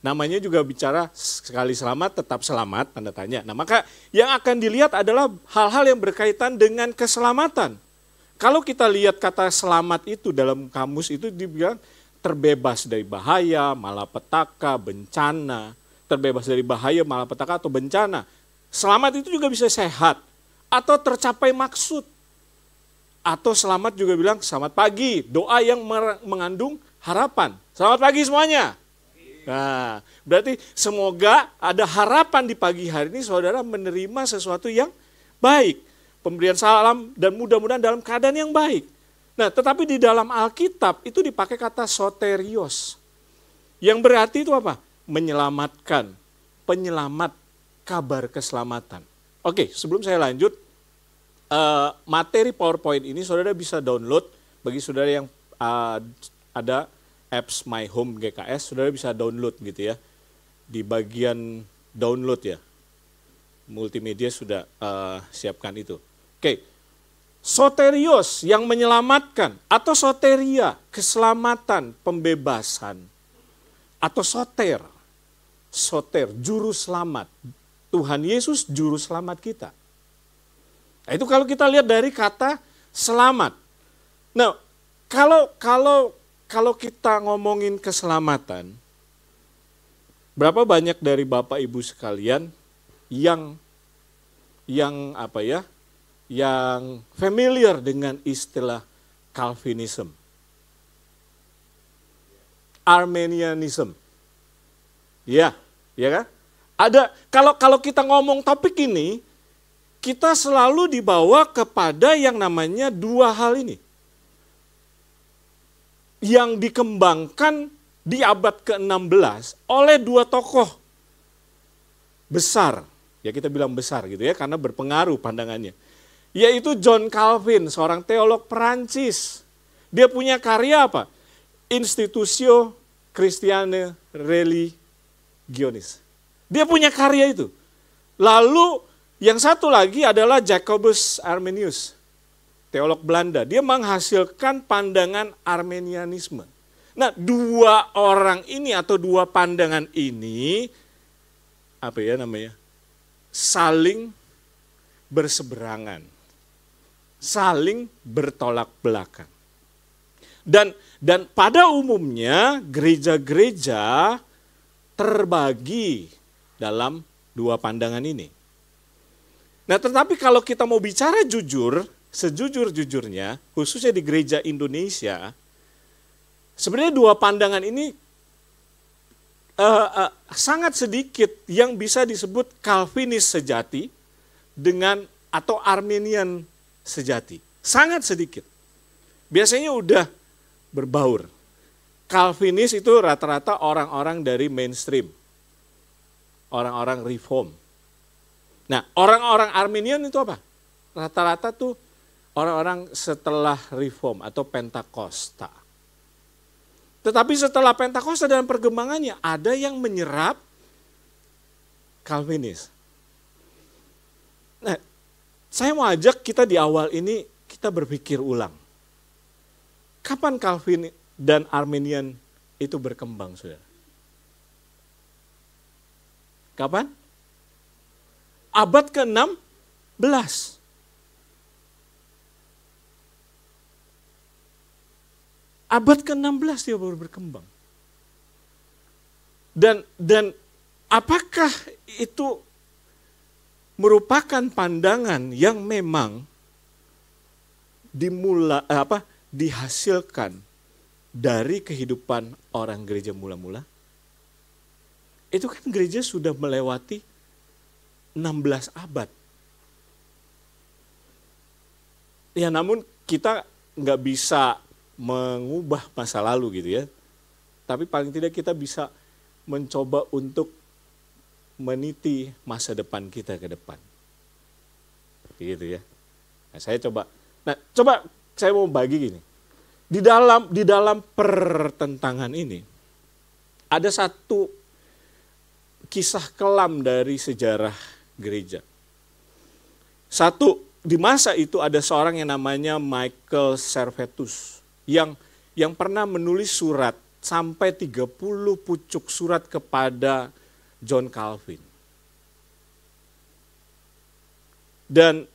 Namanya juga bicara sekali selamat tetap selamat, tanda tanya. Nah, maka yang akan dilihat adalah hal-hal yang berkaitan dengan keselamatan. Kalau kita lihat kata selamat itu dalam kamus itu dibilang terbebas dari bahaya, malapetaka, bencana. Terbebas dari bahaya, malapetaka atau bencana. Selamat itu juga bisa sehat atau tercapai maksud. Atau selamat juga bilang selamat pagi, doa yang mengandung harapan. Selamat pagi semuanya. Nah, berarti semoga ada harapan di pagi hari ini saudara menerima sesuatu yang baik. Pemberian salam dan mudah-mudahan dalam keadaan yang baik. Nah, tetapi di dalam Alkitab itu dipakai kata soterios. Yang berarti itu apa? Menyelamatkan, penyelamat, kabar keselamatan. Oke, sebelum saya lanjut, materi PowerPoint ini saudara bisa download. Bagi saudara yang ada apps My Home GKS, saudara bisa download gitu ya. Di bagian download ya, multimedia sudah siapkan itu. Oke, soterios yang menyelamatkan, atau soteria, keselamatan, pembebasan. Atau soter, juru selamat. Tuhan Yesus juru selamat kita. Nah, itu kalau kita lihat dari kata selamat. Nah, kalau kita ngomongin keselamatan, berapa banyak dari Bapak Ibu sekalian yang familiar dengan istilah Calvinism, Arminianism, ya kan? Ada kalau kita ngomong topik ini, kita selalu dibawa kepada yang namanya dua hal ini. Yang dikembangkan di abad ke-16 oleh dua tokoh besar. Ya kita bilang besar gitu ya, karena berpengaruh pandangannya. Yaitu John Calvin, seorang teolog Perancis. Dia punya karya apa? Institutio Christiane Religionis. Dia punya karya itu. Lalu yang satu lagi adalah Jacobus Arminius, teolog Belanda. Dia menghasilkan pandangan Arminianisme. Nah, dua orang ini atau dua pandangan ini saling berseberangan, saling bertolak belakang. Dan pada umumnya gereja-gereja terbagi dalam dua pandangan ini. Nah, tetapi kalau kita mau bicara jujur, sejujur-jujurnya, khususnya di gereja Indonesia, sebenarnya dua pandangan ini sangat sedikit yang bisa disebut Calvinis sejati dengan atau Arminian sejati. Sangat sedikit. Biasanya udah berbaur. Calvinis itu rata-rata orang-orang dari mainstream. Orang-orang reform. Nah, orang-orang Arminian itu apa? Rata-rata tuh orang-orang setelah reform atau Pentakosta. Tetapi setelah Pentakosta dan perkembangannya, ada yang menyerap Calvinis. Nah, saya mau ajak kita di awal ini, kita berpikir ulang. Kapan Calvin dan Arminian itu berkembang, saudara? Kapan? Abad ke-16. Abad ke-16 dia baru berkembang. Dan apakah itu merupakan pandangan yang memang dihasilkan dari kehidupan orang gereja mula-mula? Itu kan gereja sudah melewati 16 abad. Ya, namun kita nggak bisa mengubah masa lalu gitu ya. Tapi paling tidak kita bisa mencoba untuk meniti masa depan kita ke depan. Gitu ya. Nah, coba saya mau bagi gini. Di dalam pertentangan ini ada satu kisah kelam dari sejarah gereja. Satu, di masa itu ada seorang yang namanya Michael Servetus yang pernah menulis surat sampai 30 pucuk surat kepada John Calvin. Dan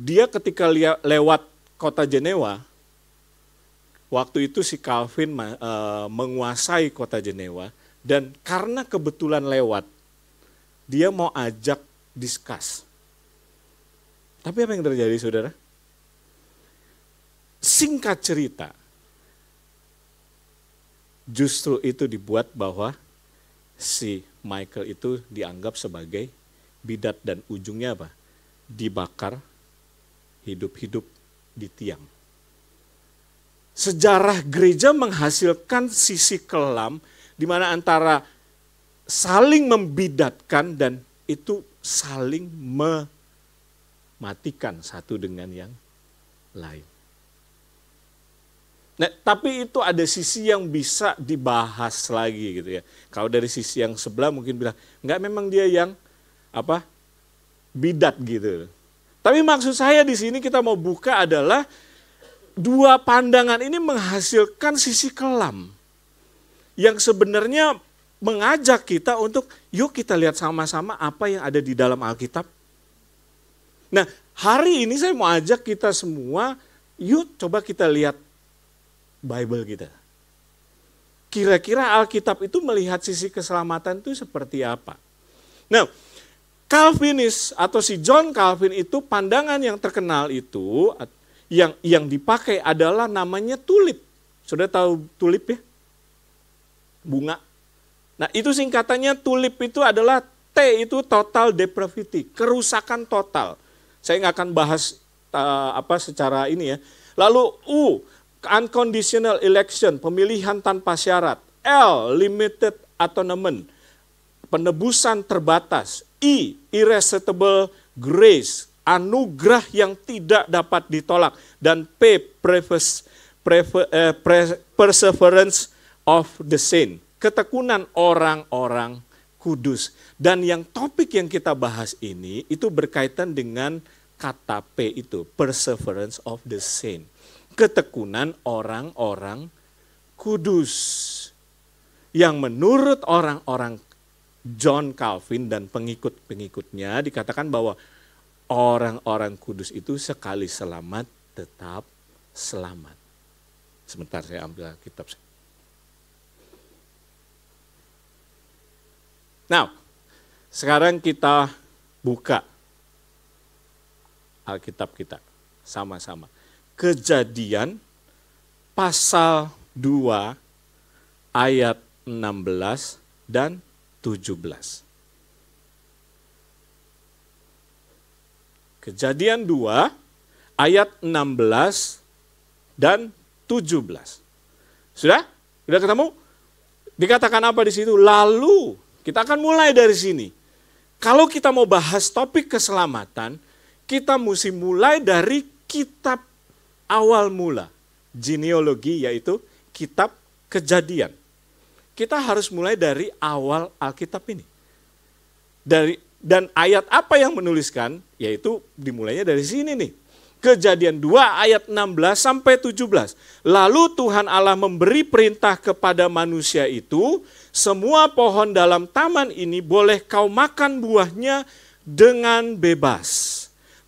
dia ketika lewat kota Jenewa, waktu itu si Calvin menguasai kota Jenewa, dan karena kebetulan lewat, dia mau ajak diskus. Tapi apa yang terjadi, saudara? Singkat cerita, justru itu dibuat bahwa si Michael itu dianggap sebagai bidat dan ujungnya apa? Dibakar hidup-hidup di tiang. Sejarah gereja menghasilkan sisi kelam di mana antara saling membidatkan dan itu saling mematikan satu dengan yang lain. Nah, tapi itu ada sisi yang bisa dibahas lagi gitu ya. Kalau dari sisi yang sebelah mungkin bilang, enggak, memang dia yang bidat gitu. Tapi maksud saya di sini kita mau buka adalah dua pandangan ini menghasilkan sisi kelam yang sebenarnya mengajak kita untuk yuk kita lihat sama-sama apa yang ada di dalam Alkitab. Nah, hari ini saya mau ajak kita semua, yuk coba kita lihat Bible kita. Kira-kira Alkitab itu melihat sisi keselamatan itu seperti apa? Nah, Calvinis atau si John Calvin itu pandangan yang terkenal itu yang dipakai adalah namanya tulip. Sudah tahu tulip ya? Bunga. Nah, itu singkatannya tulip itu adalah T itu total depravity, kerusakan total. Saya nggak akan bahas secara ini ya. Lalu U, unconditional election, pemilihan tanpa syarat. L, limited atonement, penebusan terbatas. I, irresistible grace, anugerah yang tidak dapat ditolak. Dan P, perseverance of the saint, ketekunan orang-orang kudus. Dan yang topik yang kita bahas ini itu berkaitan dengan kata P itu, perseverance of the saint. Ketekunan orang-orang kudus. Yang menurut orang-orang John Calvin dan pengikut-pengikutnya dikatakan bahwa orang-orang kudus itu sekali selamat tetap selamat. Sebentar saya ambil kitab. Nah, sekarang kita buka Alkitab kita sama-sama. Kejadian pasal 2 ayat 16 dan 17. Kejadian 2 ayat 16 dan 17. Sudah? Sudah ketemu? Dikatakan apa di situ? Lalu kita akan mulai dari sini. Kalau kita mau bahas topik keselamatan, kita mesti mulai dari kitab awal mula, genealogi, yaitu kitab Kejadian. Kita harus mulai dari awal Alkitab ini. Dan ayat apa yang menuliskan, yaitu dimulainya dari sini nih. Kejadian 2 ayat 16 sampai 17. Lalu Tuhan Allah memberi perintah kepada manusia itu, semua pohon dalam taman ini boleh kau makan buahnya dengan bebas.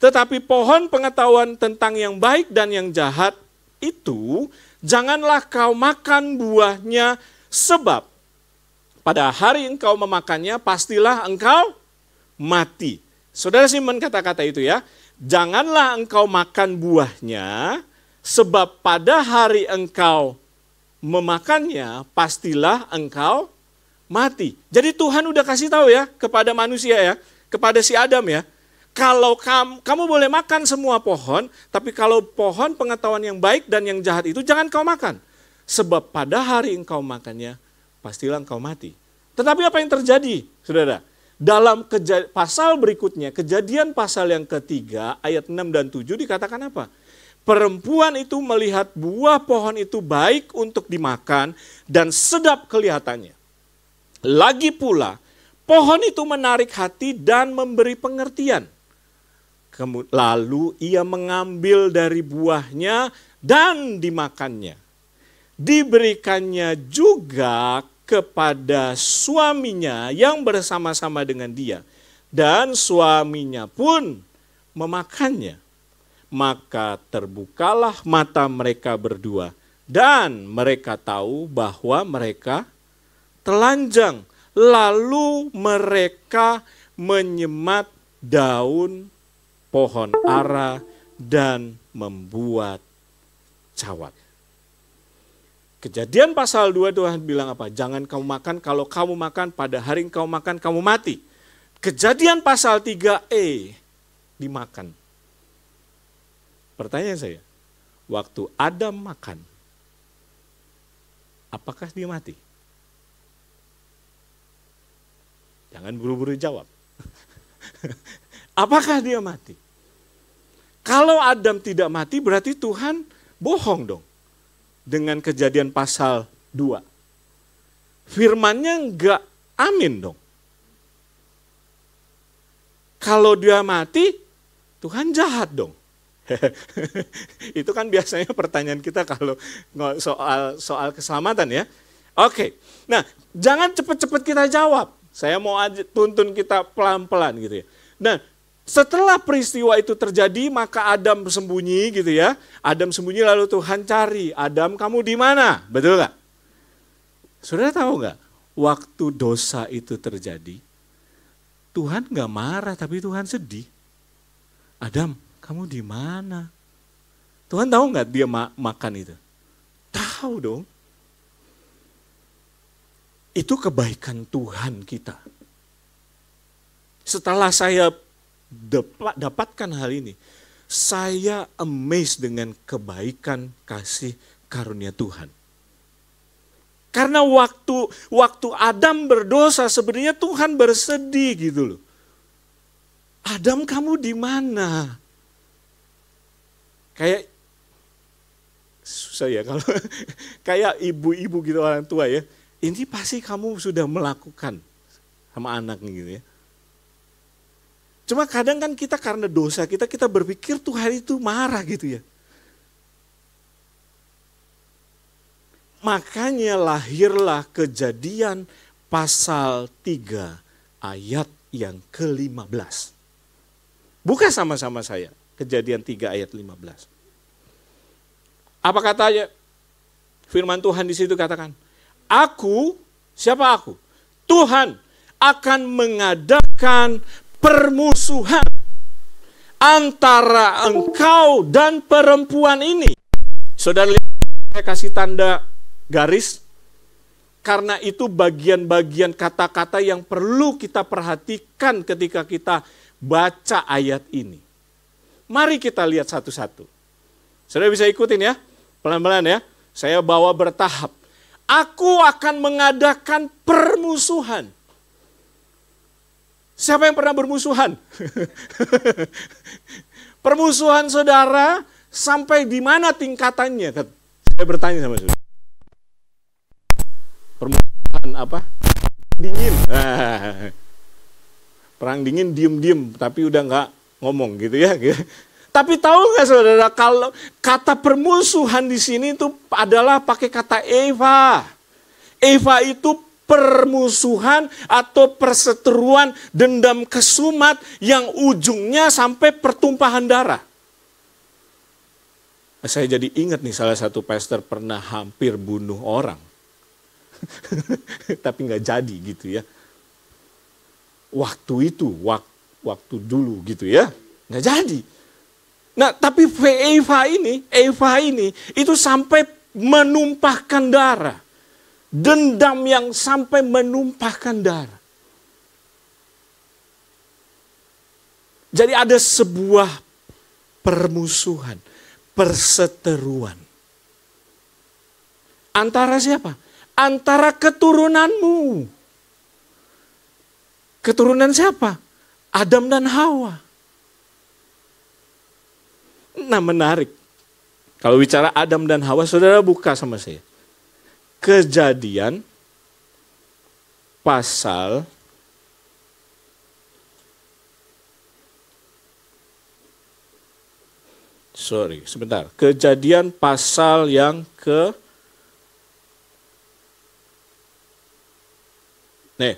Tetapi pohon pengetahuan tentang yang baik dan yang jahat itu, janganlah kau makan buahnya, sebab pada hari engkau memakannya pastilah engkau mati. Saudara simpan kata-kata itu ya. Janganlah engkau makan buahnya, sebab pada hari engkau memakannya pastilah engkau mati. Jadi Tuhan udah kasih tahu ya kepada manusia ya, kepada si Adam ya. Kalau kamu boleh makan semua pohon, tapi kalau pohon pengetahuan yang baik dan yang jahat itu jangan kau makan. Sebab pada hari engkau makannya, pastilah engkau mati. Tetapi apa yang terjadi, saudara? Dalam pasal berikutnya, Kejadian pasal yang ketiga, ayat 6 dan 7 dikatakan apa? Perempuan itu melihat buah pohon itu baik untuk dimakan dan sedap kelihatannya. Lagi pula, pohon itu menarik hati dan memberi pengertian. Lalu ia mengambil dari buahnya dan dimakannya. diberikannya juga kepada suaminya yang bersama-sama dengan dia, dan suaminya pun memakannya. Maka terbukalah mata mereka berdua, dan mereka tahu bahwa mereka telanjang. Lalu mereka menyemat daun pohon ara dan membuat cawat. Kejadian pasal 2 Tuhan bilang apa? Jangan kamu makan, kalau kamu makan pada hari kamu makan kamu mati. Kejadian pasal 3e dimakan. Pertanyaan saya, waktu Adam makan, apakah dia mati? Jangan buru-buru jawab. Apakah dia mati? Kalau Adam tidak mati berarti Tuhan bohong dong. Dengan kejadian pasal 2. Firman-Nya enggak amin dong. Kalau dia mati, Tuhan jahat dong. Itu kan biasanya pertanyaan kita kalau soal keselamatan ya. Oke, nah jangan cepat-cepat kita jawab. Saya mau tuntun kita pelan-pelan gitu ya. Nah, setelah peristiwa itu terjadi, maka Adam sembunyi gitu ya. Adam sembunyi lalu Tuhan cari, Adam kamu di mana? Betul gak? Saudara tahu gak? Waktu dosa itu terjadi, Tuhan gak marah tapi Tuhan sedih. Adam, kamu di mana? Tuhan tahu gak dia makan itu? Tahu dong. Itu kebaikan Tuhan kita. Setelah saya dapatkan hal ini, saya amazed dengan kebaikan kasih karunia Tuhan. Karena waktu Adam berdosa sebenarnya Tuhan bersedih gitu loh. Adam kamu di mana? Kayak susah ya kalau kayak ibu-ibu gitu orang tua ya. Ini pasti kamu sudah melakukan sama anak gitu ya. Cuma kadang kan kita karena dosa kita berpikir Tuhan itu marah gitu ya. Makanya lahirlah Kejadian pasal 3 ayat yang ke-15. Buka sama-sama saya, Kejadian 3 ayat 15. Apa katanya? Firman Tuhan di situ katakan, aku, siapa aku? Tuhan akan mengadakan permusuhan antara engkau dan perempuan ini. Saudara lihat, saya kasih tanda garis, karena itu bagian-bagian kata-kata yang perlu kita perhatikan ketika kita baca ayat ini. Mari kita lihat satu-satu. Saudara bisa ikutin ya, pelan-pelan ya. Saya bawa bertahap. Aku akan mengadakan permusuhan. Siapa yang pernah bermusuhan? Permusuhan saudara sampai di mana tingkatannya? Saya bertanya sama saudara. Permusuhan apa? Dingin. Perang dingin diem-diem tapi udah nggak ngomong gitu ya. Tapi tahu nggak saudara, kalau kata permusuhan di sini itu adalah pakai kata Eva. Eva itu permusuhan atau perseteruan, dendam kesumat yang ujungnya sampai pertumpahan darah. Saya jadi ingat nih salah satu pastor pernah hampir bunuh orang. Tapi nggak jadi gitu ya. Waktu itu, waktu dulu gitu ya, nggak jadi. Nah, tapi Eva ini itu sampai menumpahkan darah. Dendam yang sampai menumpahkan darah. Jadi ada sebuah permusuhan, perseteruan. Antara siapa? Antara keturunanmu. Keturunan siapa? Adam dan Hawa. Nah, menarik. Kalau bicara Adam dan Hawa, saudara buka sama saya. Kejadian pasal Kejadian pasal yang ke Nih,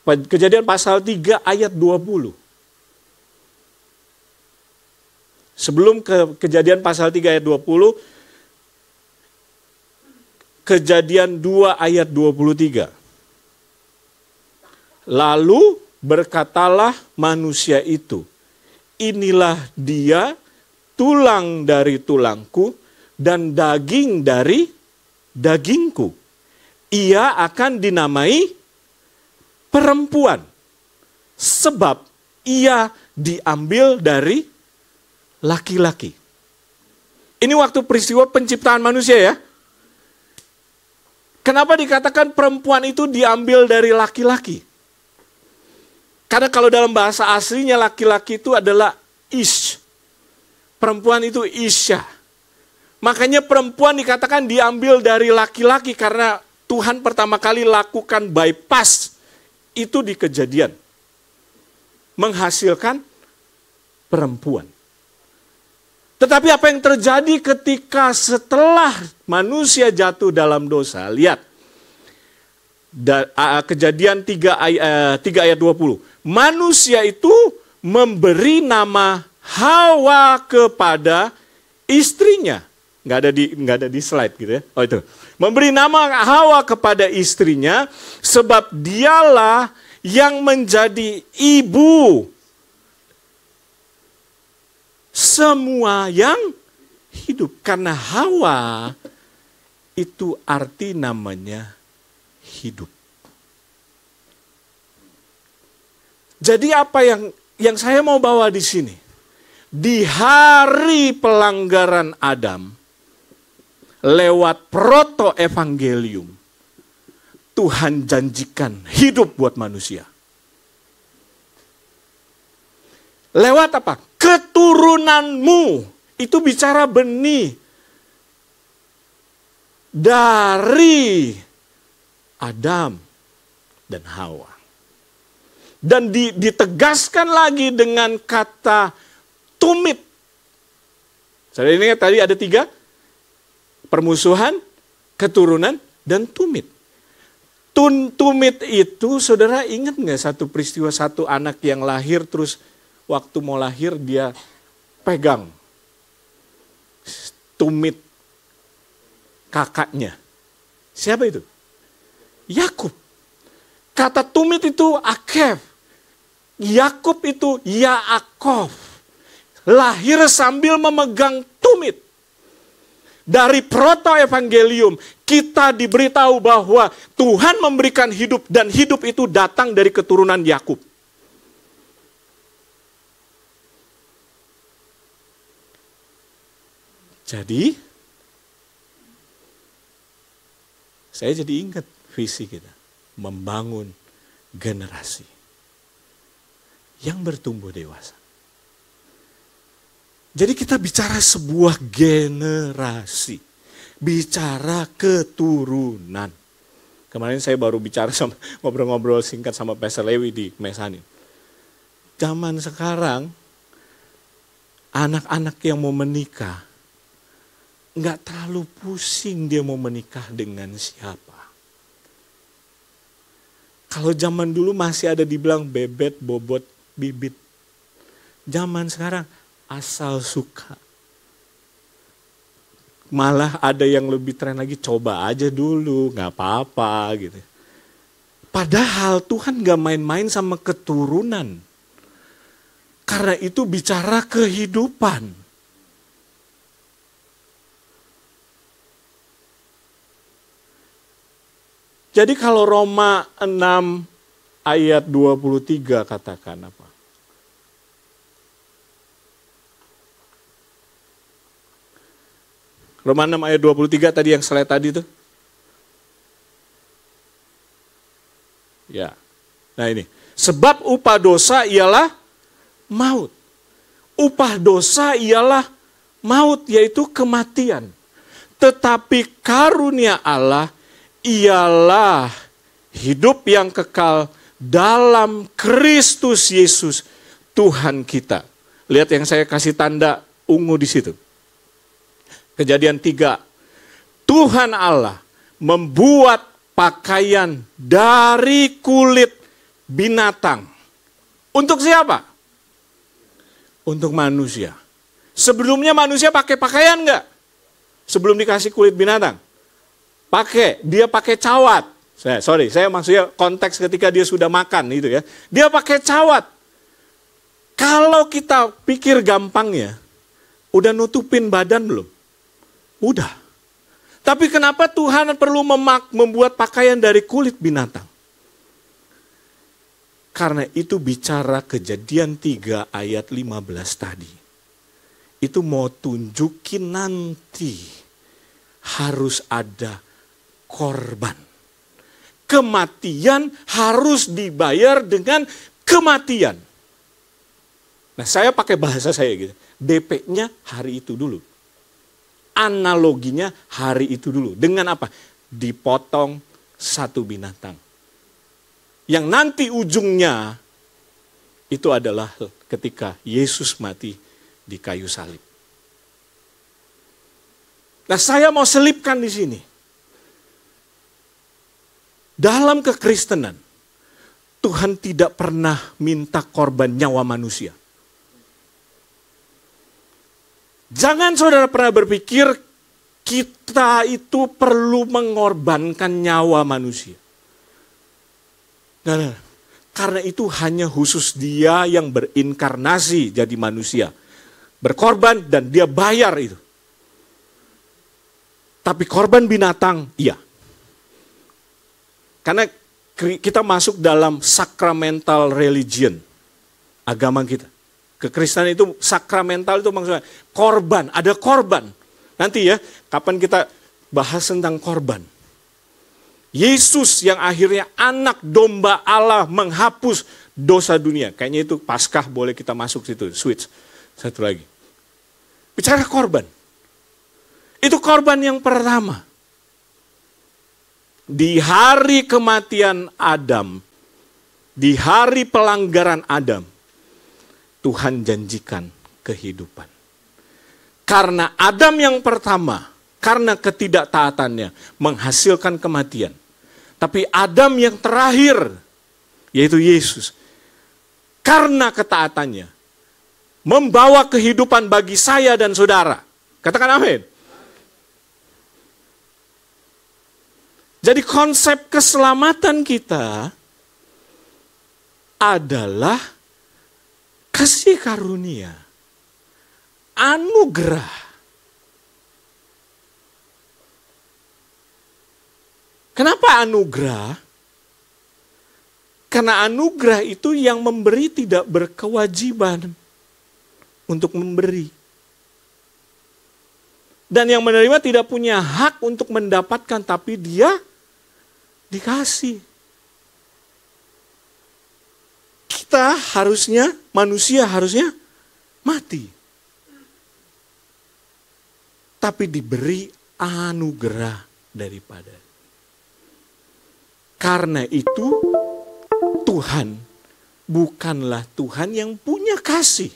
Kejadian pasal 3 ayat 20. Sebelum Kejadian pasal 3 ayat 20, Kejadian 2 ayat 23. Lalu berkatalah manusia itu, inilah dia, tulang dari tulangku dan daging dari dagingku. Ia akan dinamai perempuan, sebab ia diambil dari laki-laki. Ini waktu peristiwa penciptaan manusia ya. Kenapa dikatakan perempuan itu diambil dari laki-laki? Karena kalau dalam bahasa aslinya laki-laki itu adalah ish. Perempuan itu isya. Makanya perempuan dikatakan diambil dari laki-laki karena Tuhan pertama kali lakukan bypass itu di Kejadian. Menghasilkan perempuan. Tetapi apa yang terjadi ketika setelah manusia jatuh dalam dosa? Lihat. Kejadian 3 ayat 20. Manusia itu memberi nama Hawa kepada istrinya. Nggak ada di slide gitu ya. Oh itu. Memberi nama Hawa kepada istrinya sebab dialah yang menjadi ibu semua yang hidup. Karena Hawa itu arti namanya hidup. Jadi apa yang saya mau bawa di sini? Di hari pelanggaran Adam, lewat proto-evangelium, Tuhan janjikan hidup buat manusia. Lewat apa? Keturunanmu. Itu bicara benih. Dari Adam dan Hawa. Dan ditegaskan lagi dengan kata tumit. Saya ingat tadi ada 3. Permusuhan, keturunan, dan tumit. Tumit itu, saudara ingat nggak satu peristiwa satu anak yang lahir terus waktu mau lahir dia pegang tumit kakaknya. Siapa itu? Yakub. Kata tumit itu Akef. Yakub itu Yaakov. Lahir sambil memegang tumit. Dari proto-evangelium kita diberitahu bahwa Tuhan memberikan hidup dan hidup itu datang dari keturunan Yakub. Jadi, saya jadi ingat visi kita. Membangun generasi yang bertumbuh dewasa. Jadi kita bicara sebuah generasi. Bicara keturunan. Kemarin saya baru bicara sama ngobrol-ngobrol singkat sama Pastor Lewi di Mesanin. Zaman sekarang, anak-anak yang mau menikah, nggak terlalu pusing dia mau menikah dengan siapa. Kalau zaman dulu masih ada dibilang bebet, bobot, bibit. Zaman sekarang asal suka. Malah ada yang lebih tren lagi, coba aja dulu, nggak apa-apa gitu. Padahal Tuhan nggak main-main sama keturunan. Karena itu bicara kehidupan. Jadi kalau Roma 6 ayat 23 katakan apa? Roma 6 ayat 23 tadi yang slide tadi tuh. Ya. Nah ini. Sebab upah dosa ialah maut. Upah dosa ialah maut, yaitu kematian. Tetapi karunia Allah ialah hidup yang kekal dalam Kristus Yesus Tuhan kita. Lihat yang saya kasih tanda ungu di situ. Kejadian 3. Tuhan Allah membuat pakaian dari kulit binatang. Untuk siapa? Untuk manusia. Sebelumnya manusia pakai pakaian enggak? Sebelum dikasih kulit binatang? Pakai, dia pakai cawat. Saya maksudnya konteks ketika dia sudah makan itu ya. Dia pakai cawat. Kalau kita pikir gampangnya, udah nutupin badan belum? Udah. Tapi kenapa Tuhan perlu membuat pakaian dari kulit binatang? Karena itu bicara Kejadian 3 ayat 15 tadi. Itu mau tunjukin nanti harus ada korban. Kematian harus dibayar dengan kematian. Nah, saya pakai bahasa saya gitu. DP-nya hari itu dulu. Analoginya hari itu dulu. Dengan apa? Dipotong satu binatang. Yang nanti ujungnya itu adalah ketika Yesus mati di kayu salib. Nah, saya mau selipkan di sini. Dalam kekristenan, Tuhan tidak pernah minta korban nyawa manusia. Jangan saudara pernah berpikir kita itu perlu mengorbankan nyawa manusia. Nah, karena itu hanya khusus dia yang berinkarnasi jadi manusia. Berkorban dan dia bayar itu. Tapi korban binatang, iya. Karena kita masuk dalam sacramental religion, agama kita. Kekristenan itu sakramental itu maksudnya korban, ada korban. Nanti ya, kapan kita bahas tentang korban. Yesus yang akhirnya anak domba Allah menghapus dosa dunia. Kayaknya itu Paskah boleh kita masuk situ, switch. Satu lagi. Bicara korban. Itu korban yang pertama. Di hari kematian Adam, di hari pelanggaran Adam, Tuhan janjikan kehidupan. Karena Adam yang pertama, karena ketidaktaatannya menghasilkan kematian. Tapi Adam yang terakhir, yaitu Yesus, karena ketaatannya, membawa kehidupan bagi saya dan saudara. Katakan amin. Jadi konsep keselamatan kita adalah kasih karunia, anugerah. Kenapa anugerah? Karena anugerah itu yang memberi tidak berkewajiban untuk memberi. Dan yang menerima tidak punya hak untuk mendapatkan, tapi dia dikasih. Kita harusnya, manusia harusnya mati. Tapi diberi anugerah daripada. Karena itu Tuhan bukanlah Tuhan yang punya kasih.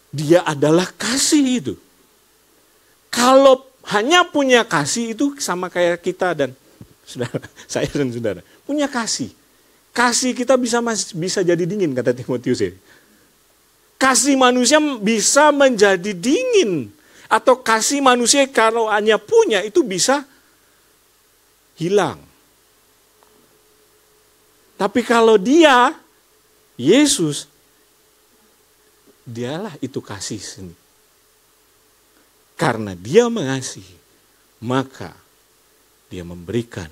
Dia adalah kasih itu. Kalau hanya punya kasih itu sama kayak kita dan saudara, saya dan saudara. Punya kasih. Kasih kita bisa jadi dingin, kata Timotius. Kasih manusia bisa menjadi dingin. Atau kasih manusia kalau hanya punya itu bisa hilang. Tapi kalau dia, Yesus, dialah itu kasih sendiri. Karena dia mengasihi, maka dia memberikan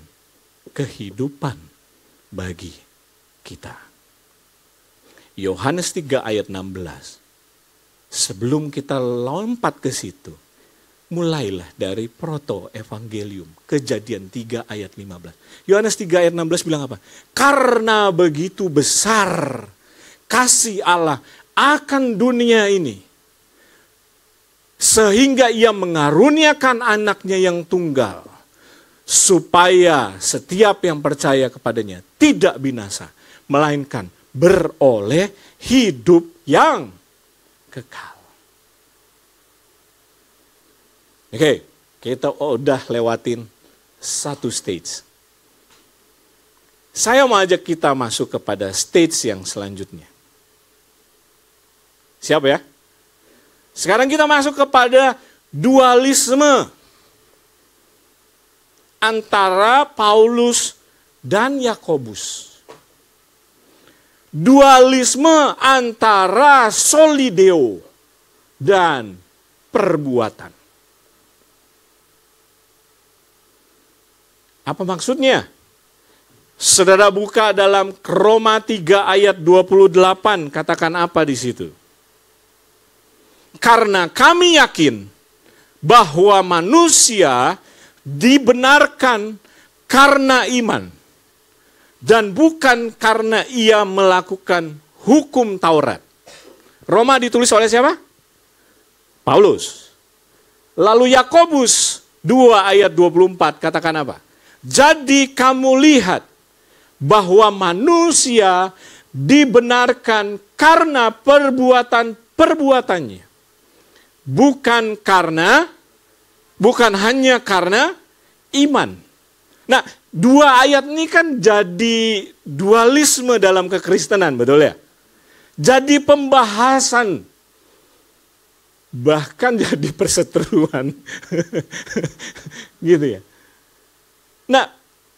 kehidupan bagi kita. Yohanes 3 ayat 16. Sebelum kita lompat ke situ, mulailah dari proto-evangelium, Kejadian 3 ayat 15. Yohanes 3 ayat 16 bilang apa? Karena begitu besar kasih Allah akan dunia ini, sehingga ia mengaruniakan anaknya yang tunggal, supaya setiap yang percaya kepadanya tidak binasa, melainkan beroleh hidup yang kekal. Oke, kita udah lewatin satu stage. Saya mau ajak kita masuk kepada stage yang selanjutnya. Siap ya? Sekarang kita masuk kepada dualisme antara Paulus dan Yakobus. Dualisme antara solideo dan perbuatan. Apa maksudnya? Saudara buka dalam Roma 3 ayat 28, katakan apa di situ? Karena kami yakin bahwa manusia dibenarkan karena iman dan bukan karena ia melakukan hukum Taurat. Roma ditulis oleh siapa? Paulus. Lalu Yakobus 2 ayat 24 katakan apa? Jadi kamu lihat bahwa manusia dibenarkan karena perbuatan-perbuatannya. Bukan hanya karena iman. Nah, dua ayat ini kan jadi dualisme dalam kekristenan, betul ya? Jadi pembahasan, bahkan jadi perseteruan. Gitu ya. Nah,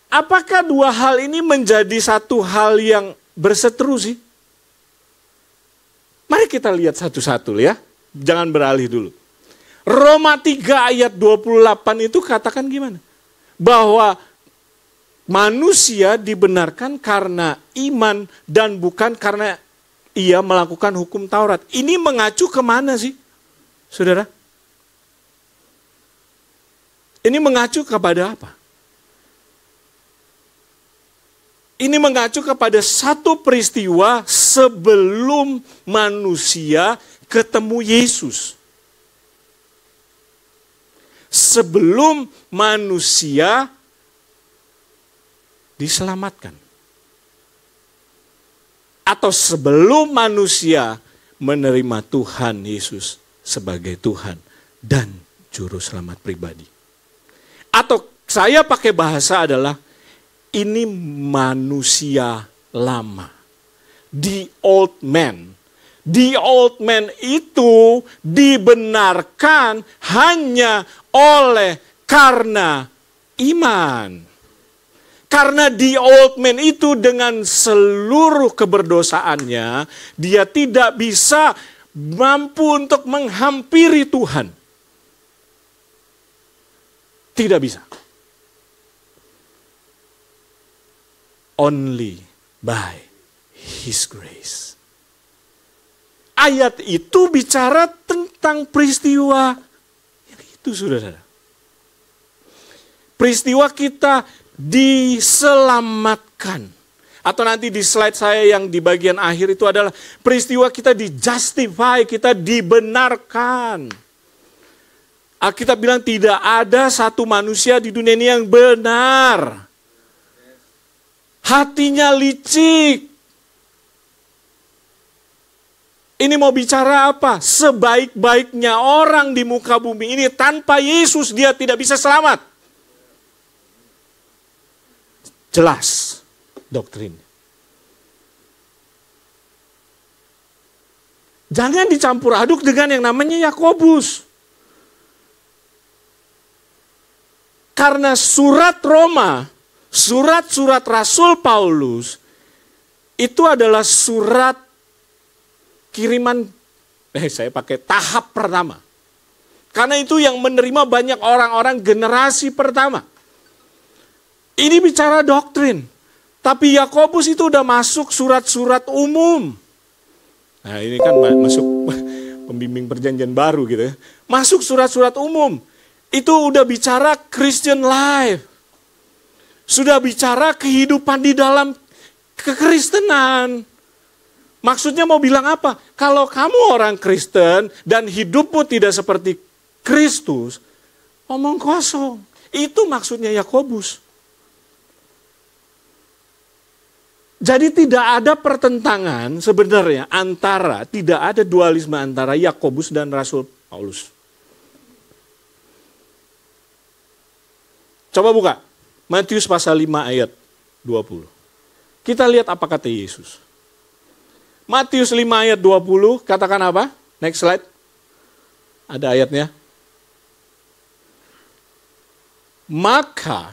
apakah dua hal ini menjadi satu hal yang berseteru sih? Mari kita lihat satu-satu ya. Jangan beralih dulu. Roma 3 ayat 28 itu katakan gimana? Bahwa manusia dibenarkan karena iman dan bukan karena ia melakukan hukum Taurat. Ini mengacu kemana sih, saudara? Ini mengacu kepada apa? Ini mengacu kepada satu peristiwa sebelum manusia ketemu Yesus. Sebelum manusia diselamatkan. Atau sebelum manusia menerima Tuhan Yesus sebagai Tuhan dan Juru Selamat pribadi. Atau saya pakai bahasa adalah ini manusia lama. The old man. The old man itu dibenarkan hanya oleh karena iman. Karena the old man itu dengan seluruh keberdosaannya, dia tidak bisa mampu untuk menghampiri Tuhan. Tidak bisa. Only by His grace. Ayat itu bicara tentang peristiwa yang itu, saudara. Peristiwa kita diselamatkan. Atau nanti di slide saya yang di bagian akhir itu adalah peristiwa kita di-justify, kita dibenarkan. Alkitab bilang tidak ada satu manusia di dunia ini yang benar. Hatinya licik. Ini mau bicara apa? Sebaik-baiknya orang di muka bumi ini tanpa Yesus dia tidak bisa selamat. Jelas doktrin. Jangan dicampur aduk dengan yang namanya Yakobus. Karena surat Roma, surat-surat Rasul Paulus, itu adalah surat kiriman, saya pakai tahap pertama. Karena itu yang menerima banyak orang-orang generasi pertama. Ini bicara doktrin. Tapi Yakobus itu udah masuk surat-surat umum. Nah ini kan masuk pembimbing perjanjian baru gitu ya. Masuk surat-surat umum. Itu udah bicara Christian life. Sudah bicara kehidupan di dalam kekristenan. Maksudnya mau bilang apa? Kalau kamu orang Kristen dan hidupmu tidak seperti Kristus, omong kosong. Itu maksudnya Yakobus. Jadi tidak ada pertentangan sebenarnya tidak ada dualisme antara Yakobus dan Rasul Paulus. Coba buka. Matius pasal 5 ayat 20. Kita lihat apa kata Yesus. Matius 5 ayat 20, katakan apa? Next slide. Ada ayatnya. Maka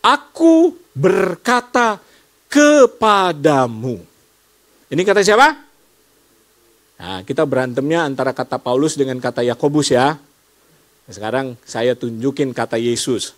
aku berkata kepadamu. Ini kata siapa? Nah, kita berantemnya antara kata Paulus dengan kata Yakobus ya. Sekarang saya tunjukin kata Yesus.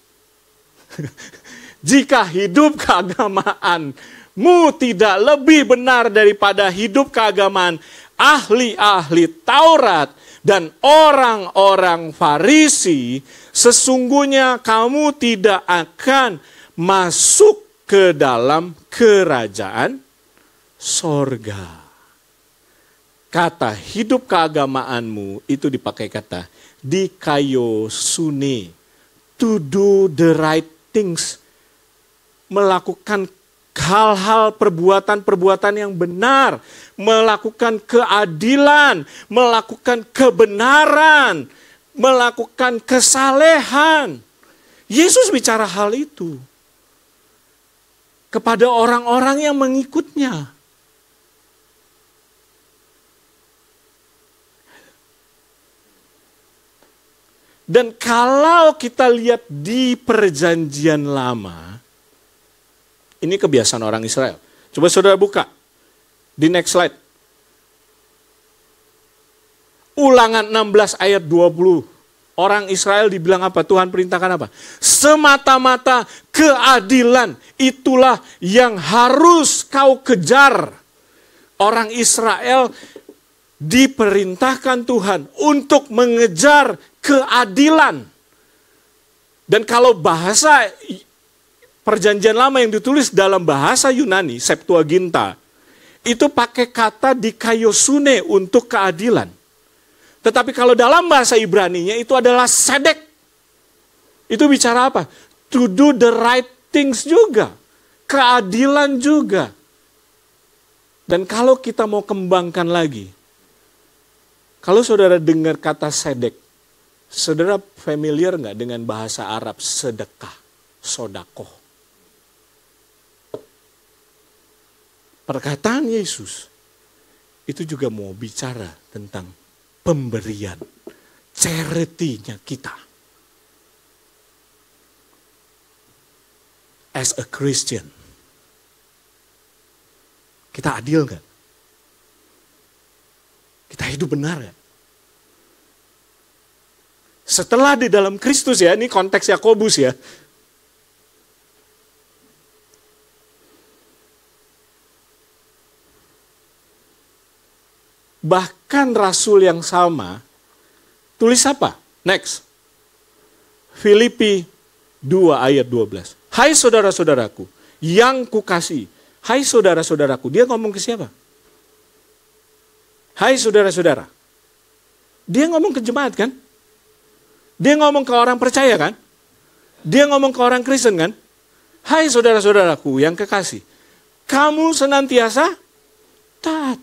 Jika hidup keagamaanmu tidak lebih benar daripada hidup keagamaan ahli-ahli Taurat dan orang-orang Farisi, sesungguhnya kamu tidak akan masuk ke dalam kerajaan sorga. Kata hidup keagamaanmu itu dipakai kata dikaiosune, to do the right things, melakukan hal-hal perbuatan-perbuatan yang benar, melakukan keadilan, melakukan kebenaran, melakukan kesalehan. Yesus bicara hal itu kepada orang-orang yang mengikutnya. Dan kalau kita lihat di perjanjian lama, ini kebiasaan orang Israel. Coba saudara buka di next slide. Ulangan 16 ayat 20. Orang Israel dibilang apa? Tuhan perintahkan apa? Semata-mata keadilan itulah yang harus kau kejar. Orang Israel diperintahkan Tuhan untuk mengejar keadilan. Dan kalau bahasa Perjanjian Lama yang ditulis dalam bahasa Yunani, Septuaginta, itu pakai kata dikaiosune untuk keadilan. Tetapi kalau dalam bahasa Ibraninya itu adalah sedek. Itu bicara apa? To do the right things juga. Keadilan juga. Dan kalau kita mau kembangkan lagi, kalau saudara dengar kata sedek, saudara familiar nggak dengan bahasa Arab sedekah, sodakoh? Perkataan Yesus itu juga mau bicara tentang pemberian, charity-nya kita. As a Christian, kita adil nggak? Kita hidup benar nggak? Setelah di dalam Kristus ya, ini konteks Yakobus ya. Bahkan rasul yang sama, tulis apa? Next. Filipi 2 ayat 12. Hai saudara-saudaraku, yang kukasihi. Hai saudara-saudaraku, dia ngomong ke siapa? Hai saudara-saudara. Dia ngomong ke jemaat kan? Dia ngomong ke orang percaya kan? Dia ngomong ke orang Kristen kan? Hai saudara-saudaraku yang kekasih, kamu senantiasa taat.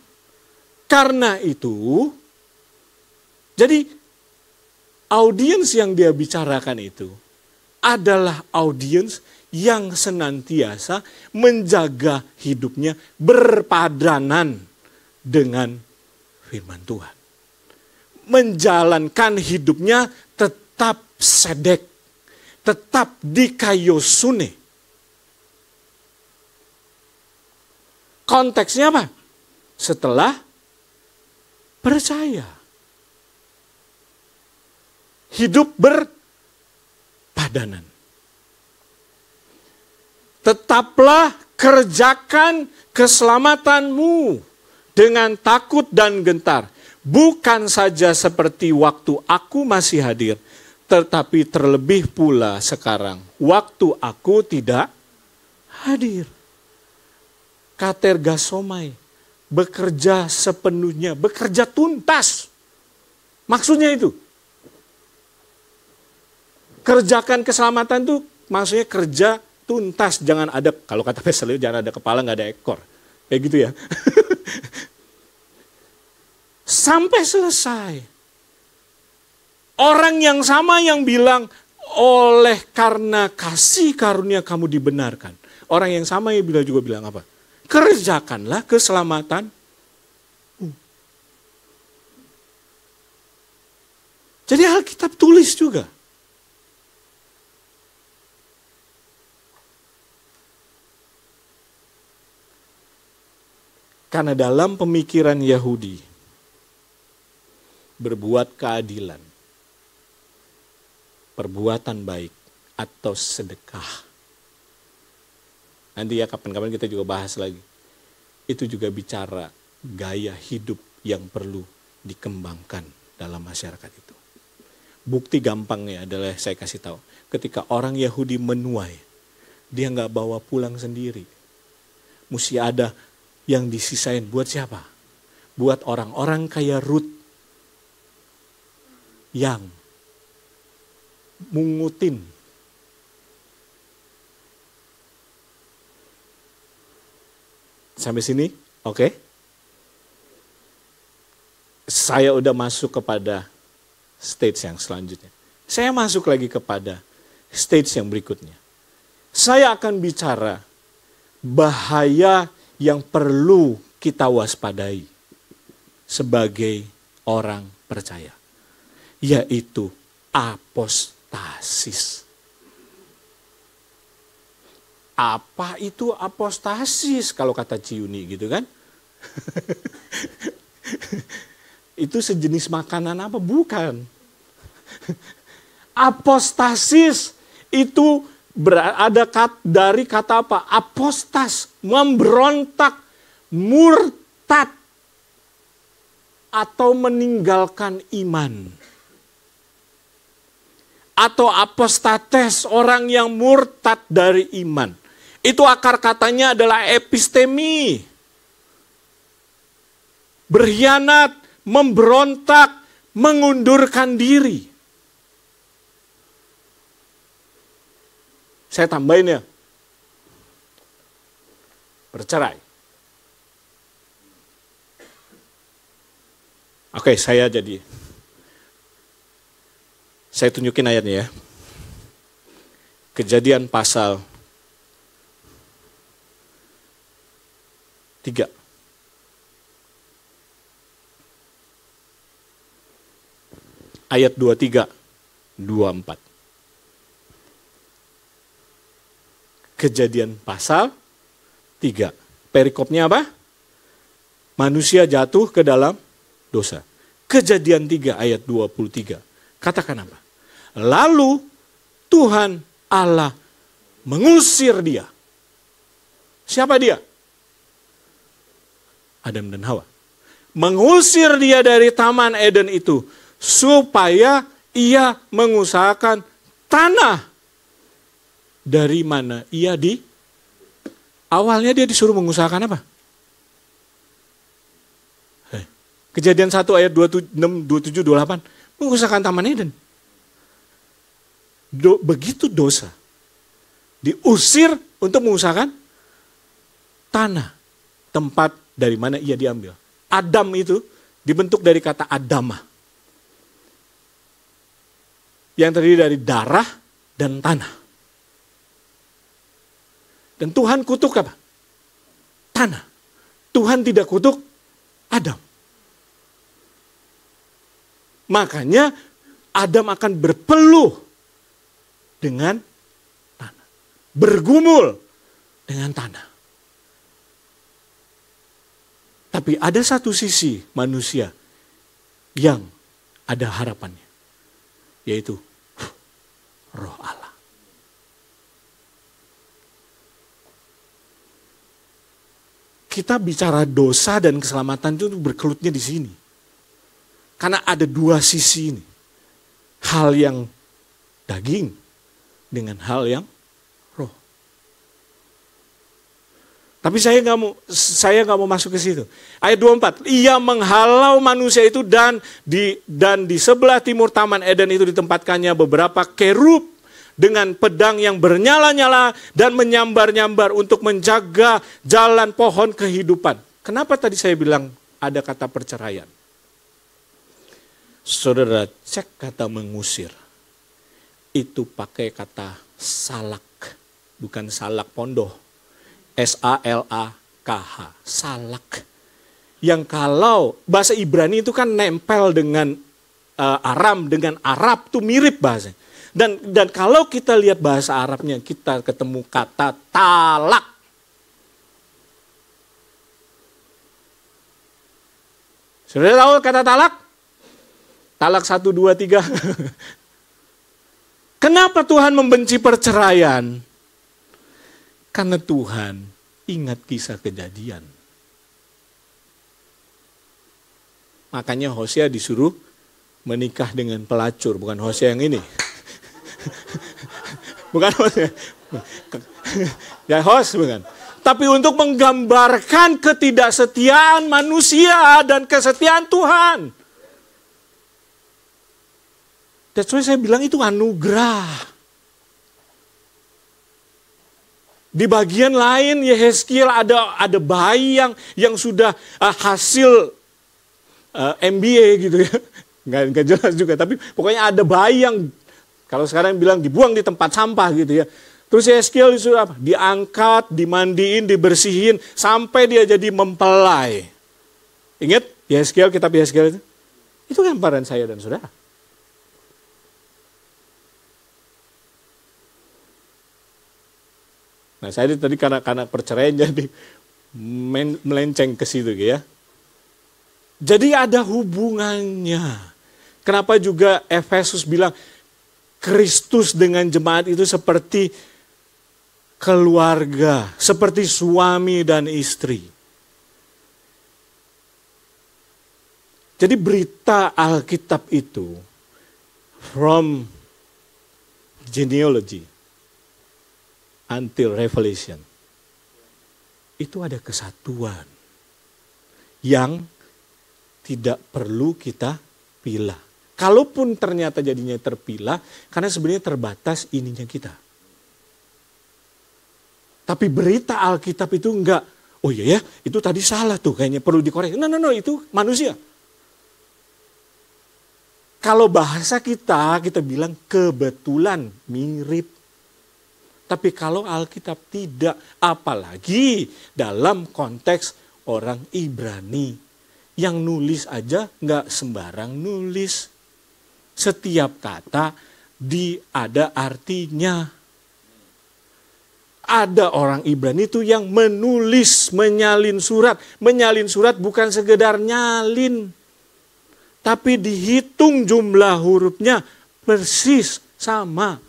Karena itu, jadi audiens yang dia bicarakan itu adalah audiens yang senantiasa menjaga hidupnya berpadanan dengan firman Tuhan. Menjalankan hidupnya tetap sedek, tetap dikaiosune. Konteksnya apa? Setelah percaya. Hidup berpadanan. Tetaplah kerjakan keselamatanmu dengan takut dan gentar. Bukan saja seperti waktu aku masih hadir, tetapi terlebih pula sekarang, waktu aku tidak hadir. Katergasomai, bekerja sepenuhnya, bekerja tuntas. Maksudnya itu. Kerjakan keselamatan itu maksudnya kerja tuntas. Jangan ada, kalau kata Peselio, jangan ada kepala, nggak ada ekor. Kayak gitu ya. Sampai selesai. Orang yang sama yang bilang, oleh karena kasih karunia kamu dibenarkan. Orang yang sama yang juga bilang apa? Kerjakanlah keselamatan. Jadi Alkitab tulis juga. Karena dalam pemikiran Yahudi, berbuat keadilan, perbuatan baik, atau sedekah. Nanti ya kapan-kapan kita juga bahas lagi. Itu juga bicara gaya hidup yang perlu dikembangkan dalam masyarakat itu. Bukti gampangnya adalah saya kasih tahu. Ketika orang Yahudi menuai, dia nggak bawa pulang sendiri. Mesti ada yang disisain buat siapa? Buat orang-orang kayak Ruth yang mungutin. Sampai sini, oke? Saya udah masuk kepada stage yang selanjutnya. Saya masuk lagi kepada stage yang berikutnya. Saya akan bicara bahaya yang perlu kita waspadai sebagai orang percaya, yaitu apostasis. Apa itu apostasis kalau kata Ciuni gitu kan? Itu sejenis makanan apa? Bukan. Apostasis itu ada dari kata apa? Apostas, memberontak, murtad, atau meninggalkan iman. Atau apostates, orang yang murtad dari iman. Itu akar katanya adalah epistemi. Berkhianat, memberontak, mengundurkan diri. Saya tambahin ya. Bercerai. Oke, saya tunjukin ayatnya ya. Kejadian pasal 3. Ayat 23, 24. Kejadian pasal 3. Perikopnya apa? Manusia jatuh ke dalam dosa. Kejadian 3 ayat 23. Katakan apa? Lalu Tuhan Allah mengusir dia. Siapa dia? Adam dan Hawa. Mengusir dia dari Taman Eden itu supaya ia mengusahakan tanah dari mana ia awalnya dia disuruh mengusahakan apa? Kejadian 1 ayat 26, 27, 28. Mengusahakan Taman Eden. Begitu dosa. Diusir untuk mengusahakan tanah. Tempat dari mana ia diambil. Adam itu dibentuk dari kata Adamah. Yang terdiri dari darah dan tanah. Dan Tuhan kutuk apa? Tanah. Tuhan tidak kutuk Adam. Makanya Adam akan berpeluh dengan tanah. Bergumul dengan tanah. Tapi ada satu sisi manusia yang ada harapannya. Yaitu Roh Allah. Kita bicara dosa dan keselamatan itu berkelutnya di sini. Karena ada dua sisi ini. Hal yang daging dengan hal yang roh. Tapi saya nggak mau masuk ke situ. Ayat 24, ia menghalau manusia itu dan di sebelah timur Taman Eden itu ditempatkannya beberapa kerub dengan pedang yang bernyala-nyala dan menyambar-nyambar untuk menjaga jalan pohon kehidupan. Kenapa tadi saya bilang ada kata perceraian? Saudara cek kata mengusir. itu pakai kata salak, bukan salak pondoh. S-A-L-A-K-H, salak. Yang kalau bahasa Ibrani itu kan nempel dengan Aram, dengan Arab tuh mirip bahasa. Dan kalau kita lihat bahasa Arabnya, kita ketemu kata talak. Sudah tahu kata talak? Talak 1, 2, 3. Kenapa Tuhan membenci perceraian? Karena Tuhan ingat kisah Kejadian. Makanya Hosea disuruh menikah dengan pelacur, bukan Hosea yang ini. Bukan Hosea. Ya host bukan. Tapi untuk menggambarkan ketidaksetiaan manusia dan kesetiaan Tuhan. That's why saya bilang itu anugerah. Di bagian lain Yehezkiel ada bayi yang sudah hasil MBA gitu ya. Nggak jelas juga, tapi pokoknya ada bayi yang kalau sekarang bilang dibuang di tempat sampah gitu ya. Terus Yehezkiel disuruh apa? Diangkat, dimandiin, dibersihin sampai dia jadi mempelai. Ingat Yehezkiel, kitab Yehezkiel itu? Itu gambaran saya dan saudara. Nah saya tadi karena perceraian jadi melenceng ke situ ya. Jadi ada hubungannya. Kenapa juga Efesus bilang Kristus dengan jemaat itu seperti keluarga, seperti suami dan istri. Jadi berita Alkitab itu from genealogy until Revelation itu ada kesatuan yang tidak perlu kita pilah. Kalaupun ternyata jadinya terpilah, karena sebenarnya terbatas ininya kita. Tapi berita Alkitab itu enggak, oh iya ya, itu tadi salah tuh, kayaknya perlu dikoreksi. No, itu manusia. Kalau bahasa kita bilang kebetulan mirip. Tapi kalau Alkitab tidak, apalagi dalam konteks orang Ibrani. Yang nulis aja enggak sembarang nulis. Setiap kata ada artinya. Ada orang Ibrani itu yang menulis, menyalin surat. Menyalin surat bukan sekedar nyalin. Tapi dihitung jumlah hurufnya persis sama.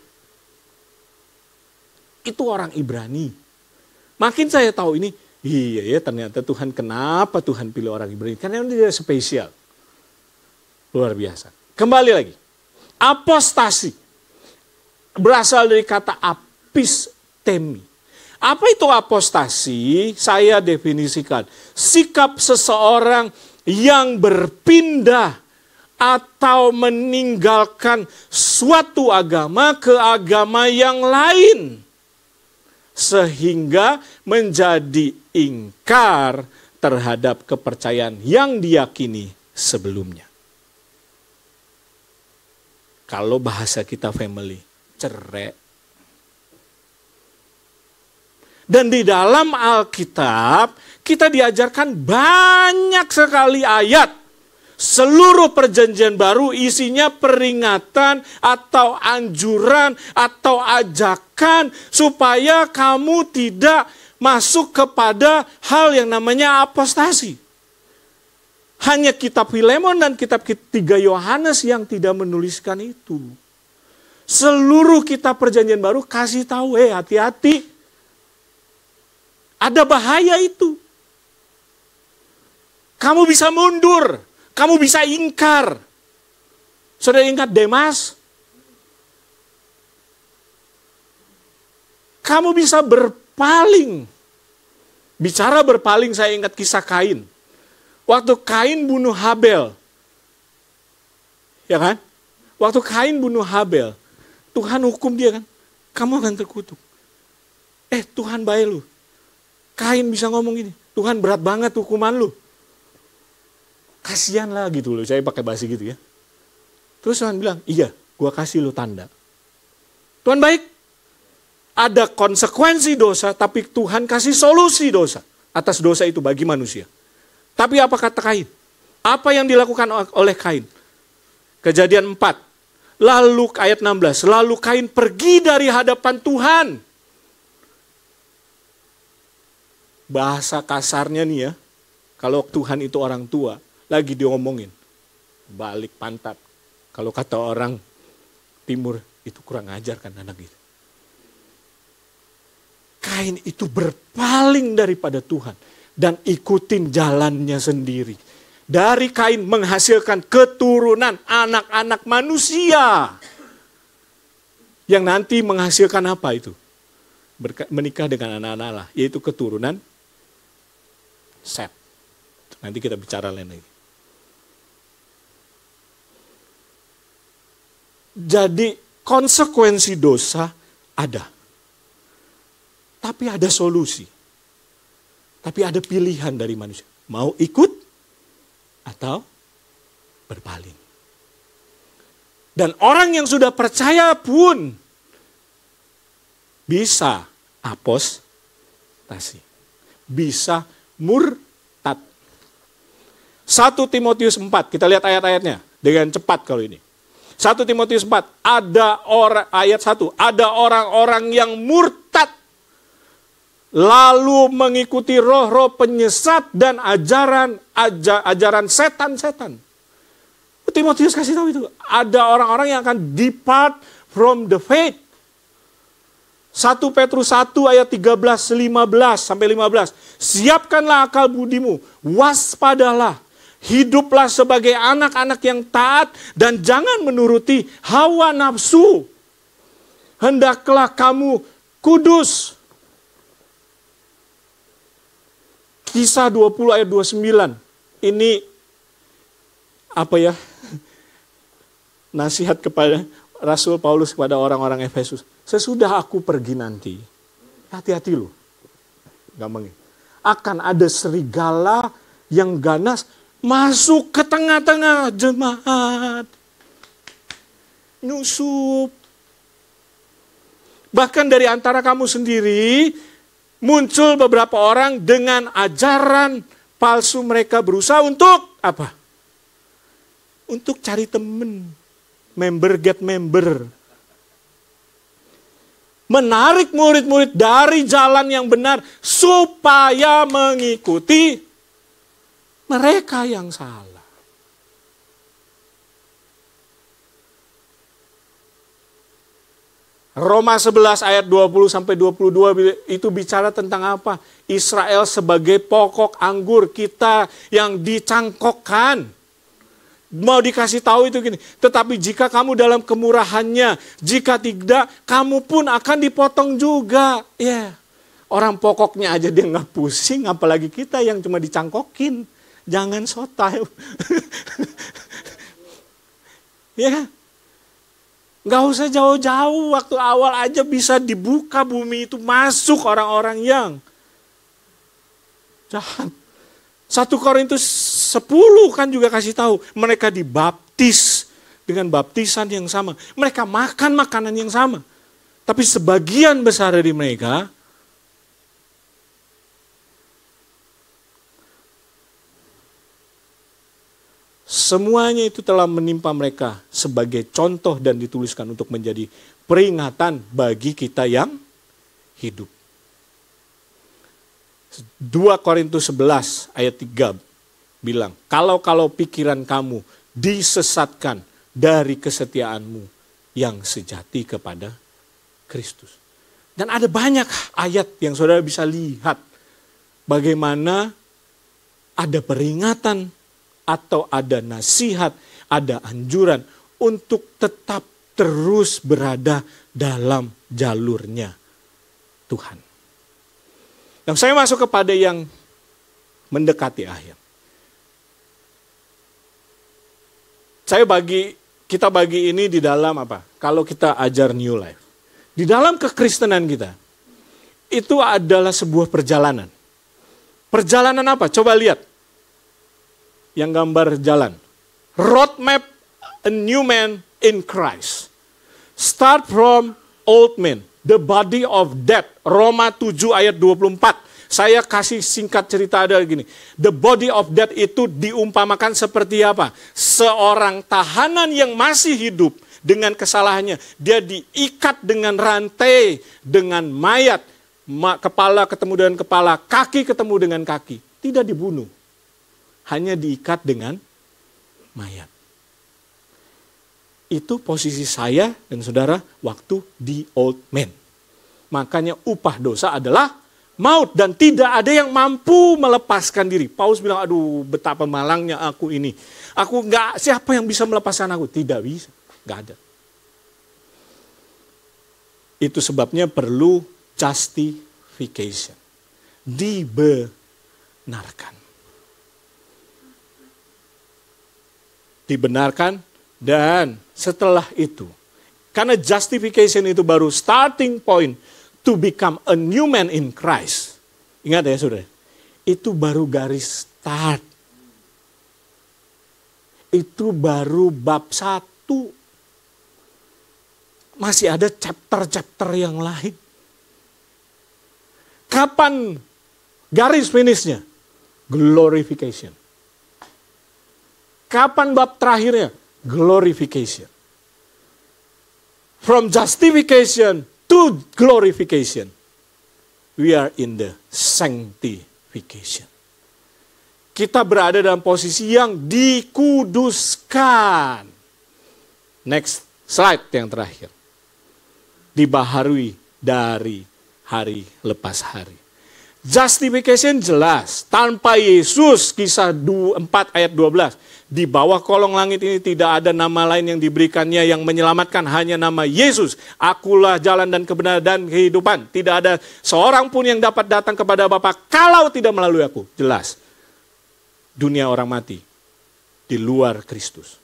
Itu orang Ibrani. Makin saya tahu ini, iya ya ternyata Tuhan, kenapa Tuhan pilih orang Ibrani? Karena dia spesial. Luar biasa. Kembali lagi. Apostasi berasal dari kata apistemi. Apa itu apostasi? Saya definisikan. Sikap seseorang yang berpindah atau meninggalkan suatu agama ke agama yang lain. Sehingga menjadi ingkar terhadap kepercayaan yang diyakini sebelumnya. Kalau bahasa kita family, cerai. Dan di dalam Alkitab, kita diajarkan banyak sekali ayat. Seluruh perjanjian baru isinya peringatan atau anjuran atau ajakan supaya kamu tidak masuk kepada hal yang namanya apostasi. Hanya kitab Filemon dan kitab 3 Yohanes yang tidak menuliskan itu. Seluruh kitab perjanjian baru kasih tahu, hati-hati. Ada bahaya itu. Kamu bisa mundur, kamu bisa ingkar. Saudara ingat Demas? Kamu bisa berpaling. Bicara berpaling, saya ingat kisah Kain. Waktu Kain bunuh Habel. Ya kan? Waktu Kain bunuh Habel, Tuhan hukum dia kan. Kamu akan terkutuk. Tuhan baik lu. Kain bisa ngomong gini, Tuhan berat banget hukuman lu. Kasihan lah gitu loh, saya pakai bahasa gitu ya. Terus Tuhan bilang, iya, gua kasih lu tanda. Tuhan baik. Ada konsekuensi dosa, tapi Tuhan kasih solusi dosa atas dosa itu bagi manusia. Tapi apa kata Kain? Apa yang dilakukan oleh Kain? Kejadian 4. Lalu ayat 16. Lalu Kain pergi dari hadapan Tuhan. Bahasa kasarnya nih ya. Kalau Tuhan itu orang tua, lagi diomongin. Balik pantat. Kalau kata orang timur, itu kurang ajar kan anak itu. Kain itu berpaling daripada Tuhan dan ikutin jalannya sendiri. Dari Kain menghasilkan keturunan anak-anak manusia. Yang nanti menghasilkan apa itu? Menikah dengan anak-anak Allah, yaitu keturunan Set. Nanti kita bicara lain lagi. Jadi konsekuensi dosa ada. Tapi ada solusi. Tapi ada pilihan dari manusia. Mau ikut atau berpaling. Dan orang yang sudah percaya pun bisa apostasi. Bisa murtad. 1 Timotius 4, kita lihat ayat-ayatnya dengan cepat kalau ini. 1 Timotius 4, ada orang ayat 1, ada orang-orang yang murtad lalu mengikuti roh-roh penyesat dan ajaran setan-setan. Timotius kasih tahu itu, ada orang-orang yang akan depart from the faith. 1 Petrus 1 ayat 13, 15 sampai 15. Siapkanlah akal budimu, waspadalah, hiduplah sebagai anak-anak yang taat dan jangan menuruti hawa nafsu. Hendaklah kamu kudus. Kisah 20 ayat 29. Ini apa ya? Nasihat kepada Rasul Paulus kepada orang-orang Efesus. Sesudah aku pergi nanti, hati-hati loh. Gampang. Akan ada serigala yang ganas masuk ke tengah-tengah jemaat. Nyusup. Bahkan dari antara kamu sendiri muncul beberapa orang dengan ajaran palsu, mereka berusaha untuk apa? Untuk cari teman. Member get member. Menarik murid-murid dari jalan yang benar supaya mengikuti mereka yang salah. Roma 11 ayat 20 sampai 22 itu bicara tentang apa? Israel sebagai pokok anggur kita yang dicangkokkan. Mau dikasih tahu itu gini, tetapi jika kamu dalam kemurahannya, jika tidak, kamu pun akan dipotong juga. Ya, orang pokoknya aja dia nggak pusing, apalagi kita yang cuma dicangkokin. Jangan sotai. Ya, nggak usah jauh-jauh, waktu awal aja bisa dibuka bumi itu, masuk orang-orang yang jahat. 1 Korintus 10 kan juga kasih tahu, mereka dibaptis dengan baptisan yang sama. Mereka makan makanan yang sama. Tapi sebagian besar dari mereka semuanya itu telah menimpa mereka sebagai contoh dan dituliskan untuk menjadi peringatan bagi kita yang hidup. 2 Korintus 11 ayat 3 bilang, kalau pikiran kamu disesatkan dari kesetiaanmu yang sejati kepada Kristus. Dan ada banyak ayat yang saudara bisa lihat bagaimana ada peringatan atau ada nasihat, ada anjuran untuk tetap terus berada dalam jalurnya Tuhan. Yang saya masuk kepada yang mendekati akhir. Kita bagi ini di dalam apa? Kalau kita ajar New Life. Di dalam kekristenan kita, itu adalah sebuah perjalanan. Perjalanan apa? Coba lihat. Yang gambar jalan. Roadmap a new man in Christ. Start from old man, the body of death. Roma 7 ayat 24. Saya kasih singkat cerita ada gini. The body of death itu diumpamakan seperti apa? Seorang tahanan yang masih hidup dengan kesalahannya. Dia diikat dengan rantai, dengan mayat. Kepala ketemu dengan kepala, kaki ketemu dengan kaki. Tidak dibunuh. Hanya diikat dengan mayat. Itu posisi saya dan saudara waktu di old man. Makanya upah dosa adalah maut dan tidak ada yang mampu melepaskan diri. Paulus bilang, aduh betapa malangnya aku ini. Aku enggak, siapa yang bisa melepaskan aku? Tidak bisa, enggak ada. Itu sebabnya perlu justification. Dibenarkan. Dibenarkan dan setelah itu. Karena justification itu baru starting point to become a new man in Christ. Ingat ya saudara, itu baru garis start. Itu baru bab 1. Masih ada chapter-chapter yang lain. Kapan garis finishnya? Glorification. Kapan bab terakhirnya? Glorification. From justification to glorification. We are in the sanctification. Kita berada dalam posisi yang dikuduskan. Next slide yang terakhir. Dibaharui dari hari lepas hari. Justification jelas. Tanpa Yesus, kisah 4 ayat 12. Di bawah kolong langit ini tidak ada nama lain yang diberikannya yang menyelamatkan, hanya nama Yesus. Akulah jalan dan kebenaran dan kehidupan. Tidak ada seorang pun yang dapat datang kepada Bapa kalau tidak melalui aku. Jelas. Dunia orang mati di luar Kristus.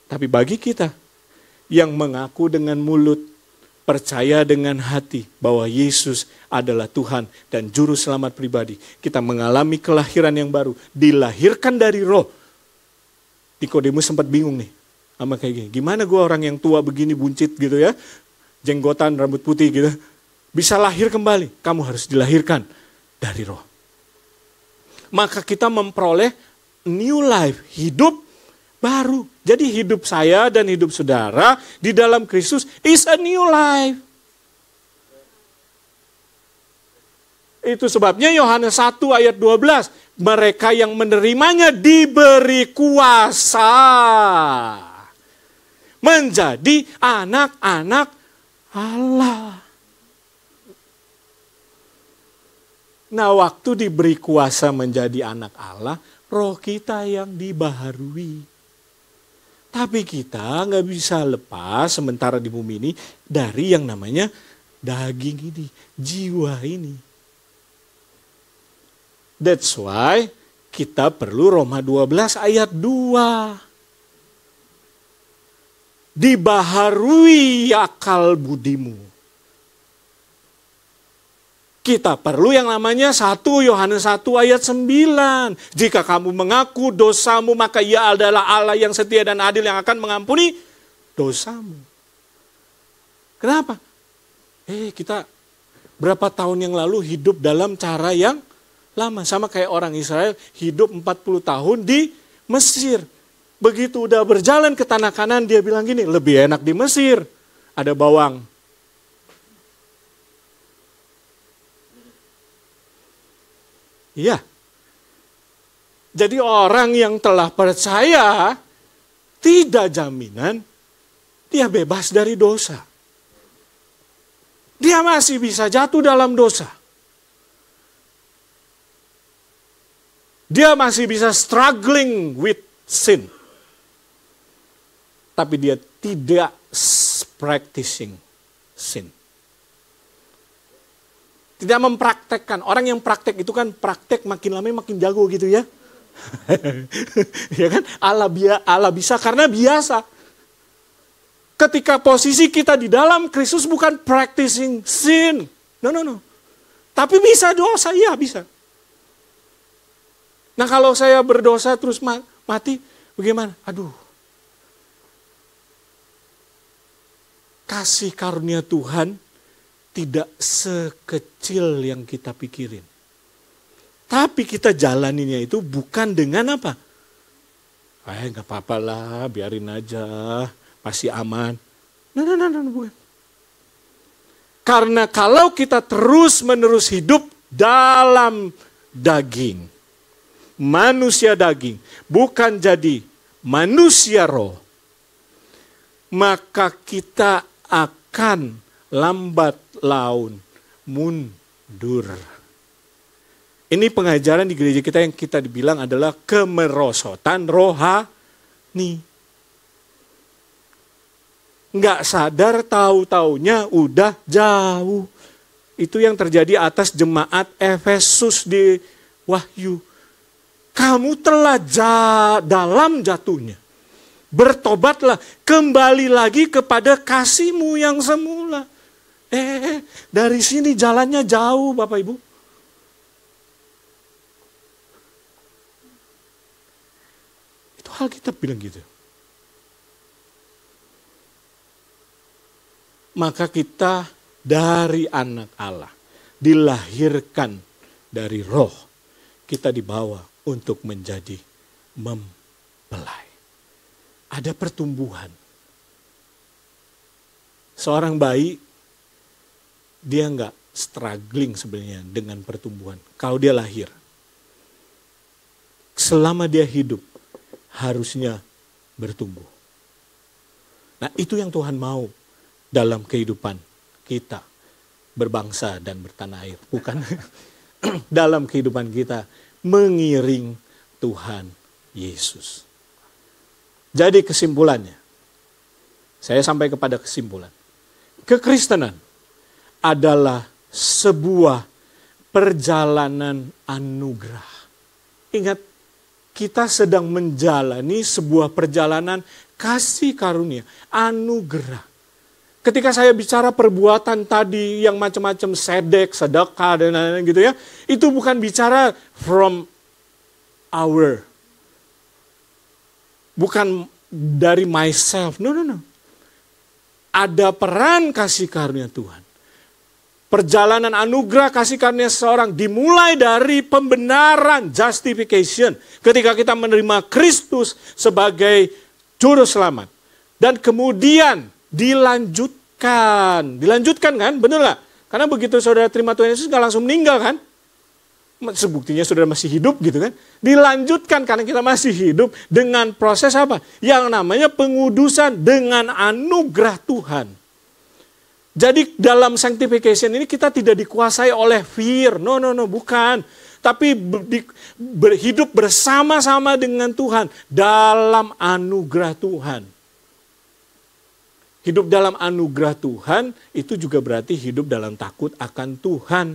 Tapi bagi kita yang mengaku dengan mulut, percaya dengan hati bahwa Yesus adalah Tuhan dan Juru Selamat pribadi. Kita mengalami kelahiran yang baru. Dilahirkan dari roh. Nikodemus sempat bingung nih. Sama kayak gini. Gimana gue orang yang tua begini buncit gitu ya. Jenggotan, rambut putih gitu. Bisa lahir kembali. Kamu harus dilahirkan dari roh. Maka kita memperoleh new life. Hidup baru. Jadi hidup saya dan hidup saudara di dalam Kristus is a new life. Itu sebabnya Yohanes 1 ayat 12. Mereka yang menerimanya diberi kuasa. Menjadi anak-anak Allah. Nah waktu diberi kuasa menjadi anak Allah, roh kita yang dibaharui. Tapi kita nggak bisa lepas sementara di bumi ini dari yang namanya daging ini, jiwa ini. That's why kita perlu Roma 12 ayat 2. Dibaharui akal budimu. Kita perlu yang namanya 1 Yohanes 1 ayat 9. Jika kamu mengaku dosamu, maka Ia adalah Allah yang setia dan adil yang akan mengampuni dosamu. Kenapa? Kita berapa tahun yang lalu hidup dalam cara yang lama. Sama kayak orang Israel hidup 40 tahun di Mesir. Begitu udah berjalan ke tanah Kanaan, dia bilang gini, lebih enak di Mesir. Ada bawang. Iya. Jadi orang yang telah percaya tidak jaminan dia bebas dari dosa. Dia masih bisa jatuh dalam dosa. Dia masih bisa struggling with sin. Tapi dia tidak practicing sin. Tidak mempraktekkan. Orang yang praktek itu kan praktek makin lama makin jago gitu ya. Ya kan? Allah bisa karena biasa. Ketika posisi kita di dalam Kristus bukan practicing sin. No. Tapi bisa dosa, iya bisa. Nah kalau saya berdosa terus mati, bagaimana? Aduh. kasih karunia Tuhan tidak sekecil yang kita pikirin. Tapi kita jalaninnya itu bukan dengan apa? Gak apa-apa lah, biarin aja, pasti aman. Nah, bukan. Karena kalau kita terus-menerus hidup dalam daging, manusia daging, bukan jadi manusia roh, maka kita akan lambat laun mundur. Ini pengajaran di gereja kita yang kita dibilang adalah kemerosotan rohani. Nggak sadar tahu-taunya udah jauh. Itu yang terjadi atas jemaat Efesus di Wahyu. Kamu telah dalam jatuhnya. Bertobatlah, kembali lagi kepada kasihmu yang semula. Dari sini jalannya jauh Bapak Ibu. Alkitab bilang gitu. Maka kita dari anak Allah, dilahirkan dari roh, kita dibawa untuk menjadi mempelai. Ada pertumbuhan. Seorang bayi, dia enggak struggling sebenarnya dengan pertumbuhan. Kalau dia lahir, selama dia hidup, harusnya bertumbuh. Nah, itu yang Tuhan mau dalam kehidupan kita berbangsa dan bertanah air. Bukan dalam kehidupan kita mengiring Tuhan Yesus. Jadi kesimpulannya, saya sampai kepada kesimpulan. Kekristenan adalah sebuah perjalanan anugerah. Ingat, kita sedang menjalani sebuah perjalanan kasih karunia, anugerah. Ketika saya bicara perbuatan tadi yang macam-macam sedek, sedekah dan lain-lain gitu ya, itu bukan bicara from our, bukan dari myself, no. Ada peran kasih karunia Tuhan. Perjalanan anugerah kasih karunia seseorang dimulai dari pembenaran, justification. Ketika kita menerima Kristus sebagai juru selamat. Dan kemudian dilanjutkan. Dilanjutkan kan? Benar nggak? Karena begitu saudara terima Tuhan Yesus nggak langsung meninggal kan? Sebuktinya saudara masih hidup gitu kan? Dilanjutkan karena kita masih hidup dengan proses apa? Yang namanya pengudusan dengan anugerah Tuhan. Jadi dalam sanctification ini kita tidak dikuasai oleh fear. No, bukan. Tapi hidup bersama-sama dengan Tuhan dalam anugerah Tuhan. Hidup dalam anugerah Tuhan itu juga berarti hidup dalam takut akan Tuhan.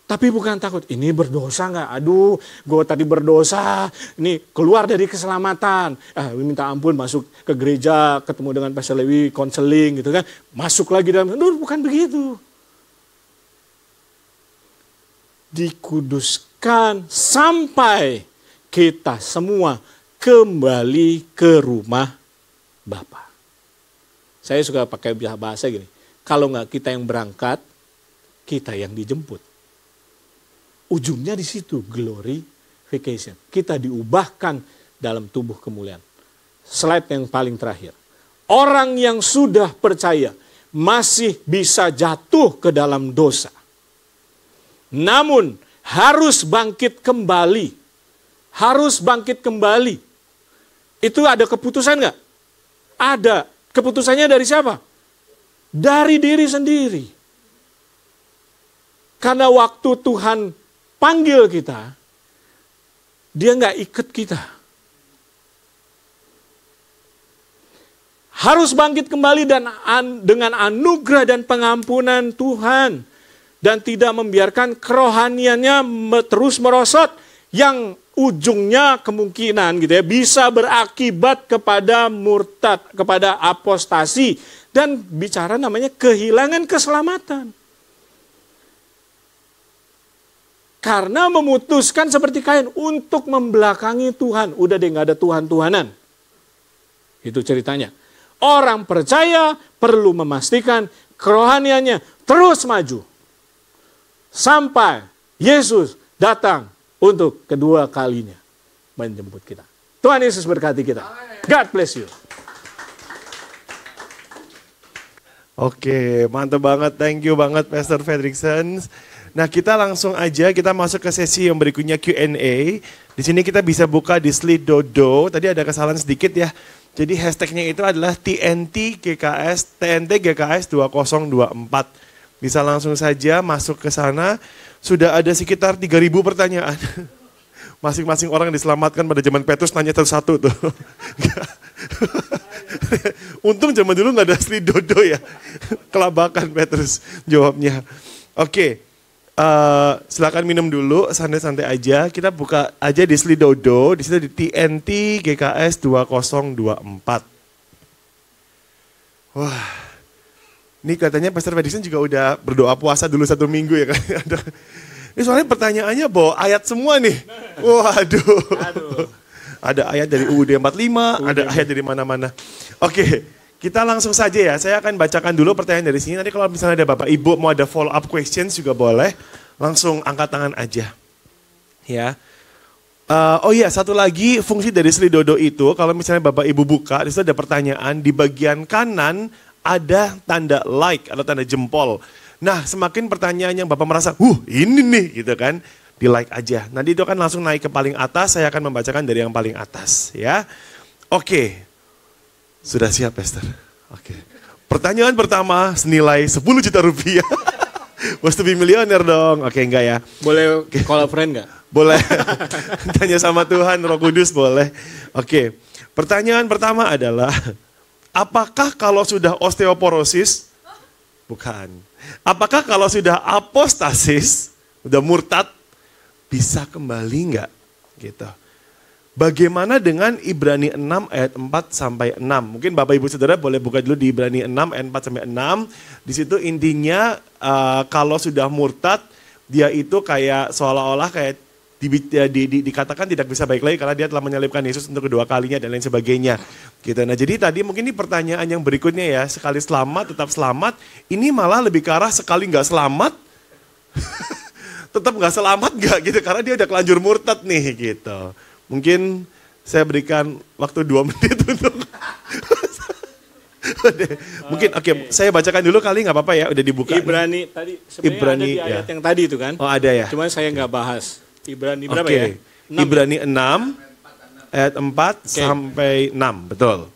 Tapi bukan takut, ini berdosa nggak? Aduh, gue tadi berdosa, ini keluar dari keselamatan. Minta ampun, masuk ke gereja, ketemu dengan Pastor Lewi, konseling gitu kan. Masuk lagi dalam, bukan begitu. Dikuduskan sampai kita semua kembali ke rumah Bapa. Saya suka pakai bahasa gini, kalau nggak kita yang berangkat, kita yang dijemput. Ujungnya di situ, glorification. Kita diubahkan dalam tubuh kemuliaan. Slide yang paling terakhir. Orang yang sudah percaya masih bisa jatuh ke dalam dosa. Namun harus bangkit kembali. Harus bangkit kembali. Itu ada keputusan nggak? Ada. Keputusannya dari siapa? Dari diri sendiri. Karena waktu Tuhan panggil kita, dia nggak ikut kita. Harus bangkit kembali dan dengan anugerah dan pengampunan Tuhan. Dan tidak membiarkan kerohaniannya terus merosot. Yang ujungnya kemungkinan gitu ya, bisa berakibat kepada murtad, kepada apostasi. Dan bicara namanya kehilangan keselamatan. Karena memutuskan seperti Kain untuk membelakangi Tuhan. Udah deh gak ada Tuhan-Tuhanan. Itu ceritanya. Orang percaya perlu memastikan kerohaniannya terus maju. Sampai Yesus datang untuk kedua kalinya menjemput kita. Tuhan Yesus berkati kita. God bless you. Oke, mantap banget. Thank you banget Pastor Fredrickson. Nah, kita langsung aja kita masuk ke sesi yang berikutnya Q&A. Di sini kita bisa buka di Slido. Tadi ada kesalahan sedikit ya. Jadi hashtagnya itu adalah TNT GKS 2024. Bisa langsung saja masuk ke sana. Sudah ada sekitar 3.000 pertanyaan. Masing-masing orang yang diselamatkan pada zaman Petrus nanya satu-satu tuh. Untung zaman dulu nggak ada Slido ya. Kelabakan Petrus jawabnya. Oke. Silakan minum dulu, santai-santai aja. Kita buka aja di Slido, di situ di TNT GKS 2024. Wah, ini katanya Pastor Fredrickson juga udah berdoa puasa dulu 1 minggu ya kan? Ini soalnya pertanyaannya bawa ayat semua nih. Waduh. Ada ayat dari UUD 45, ada ayat dari mana-mana. Oke. Kita langsung saja ya, saya akan bacakan dulu pertanyaan dari sini. Nanti kalau misalnya ada Bapak Ibu mau ada follow up questions juga boleh. Langsung angkat tangan aja. Ya. Oh iya, satu lagi fungsi dari Slido itu, kalau misalnya Bapak Ibu buka, di situ ada pertanyaan, di bagian kanan ada tanda like atau tanda jempol. Nah, semakin pertanyaan yang Bapak merasa, ini nih gitu kan, di like aja. Nanti itu akan langsung naik ke paling atas, saya akan membacakan dari yang paling atas ya. Oke. Sudah siap, Pastor? Oke. Pertanyaan pertama senilai 10 juta rupiah. Must be millionaire dong. Oke, enggak ya? Boleh call a friend enggak? Boleh. Tanya sama Tuhan, Roh Kudus boleh. Oke. Pertanyaan pertama adalah, apakah kalau sudah osteoporosis? Bukan. Apakah kalau sudah apostasis, sudah murtad, bisa kembali enggak? Gitu. Bagaimana dengan Ibrani 6 ayat 4 sampai 6? Mungkin Bapak Ibu Saudara boleh buka dulu di Ibrani 6 ayat 4 sampai 6. Di situ intinya kalau sudah murtad, dia itu kayak seolah-olah kayak dikatakan tidak bisa baik lagi karena dia telah menyalibkan Yesus untuk kedua kalinya dan lain sebagainya. Gitu. Nah, jadi tadi mungkin ini pertanyaan yang berikutnya ya, sekali selamat tetap selamat. Ini malah lebih ke arah sekali nggak selamat, tetap nggak selamat nggak gitu karena dia udah kelanjur murtad nih gitu. Mungkin saya berikan waktu 2 menit untuk mungkin oke, saya bacakan dulu kali nggak apa-apa ya, udah dibuka. Ibrani tadi sebenarnya ada di ayat yang tadi itu kan? Oh ada ya. Cuma saya nggak bahas. Ibrani berapa ya? 6. Ibrani 6 ayat 4 sampai 6, betul.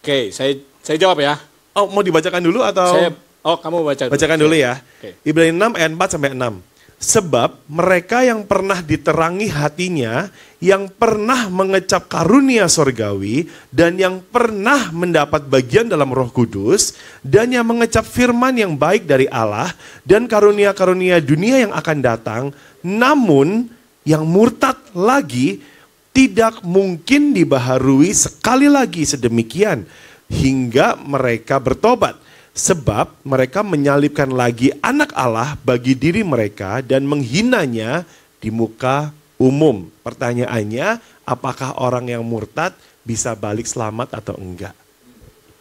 Oke, saya jawab ya. Oh, mau dibacakan dulu atau? Kamu baca dulu. Bacakan dulu ya. Okay. Ibrani 6 ayat 4 sampai 6. Sebab mereka yang pernah diterangi hatinya, yang pernah mengecap karunia sorgawi, dan yang pernah mendapat bagian dalam Roh Kudus, dan yang mengecap firman yang baik dari Allah, dan karunia-karunia dunia yang akan datang, namun yang murtad lagi tidak mungkin dibaharui sekali lagi sedemikian, hingga mereka bertobat. Sebab mereka menyalibkan lagi anak Allah bagi diri mereka dan menghinanya di muka umum. Pertanyaannya, apakah orang yang murtad bisa balik selamat atau enggak?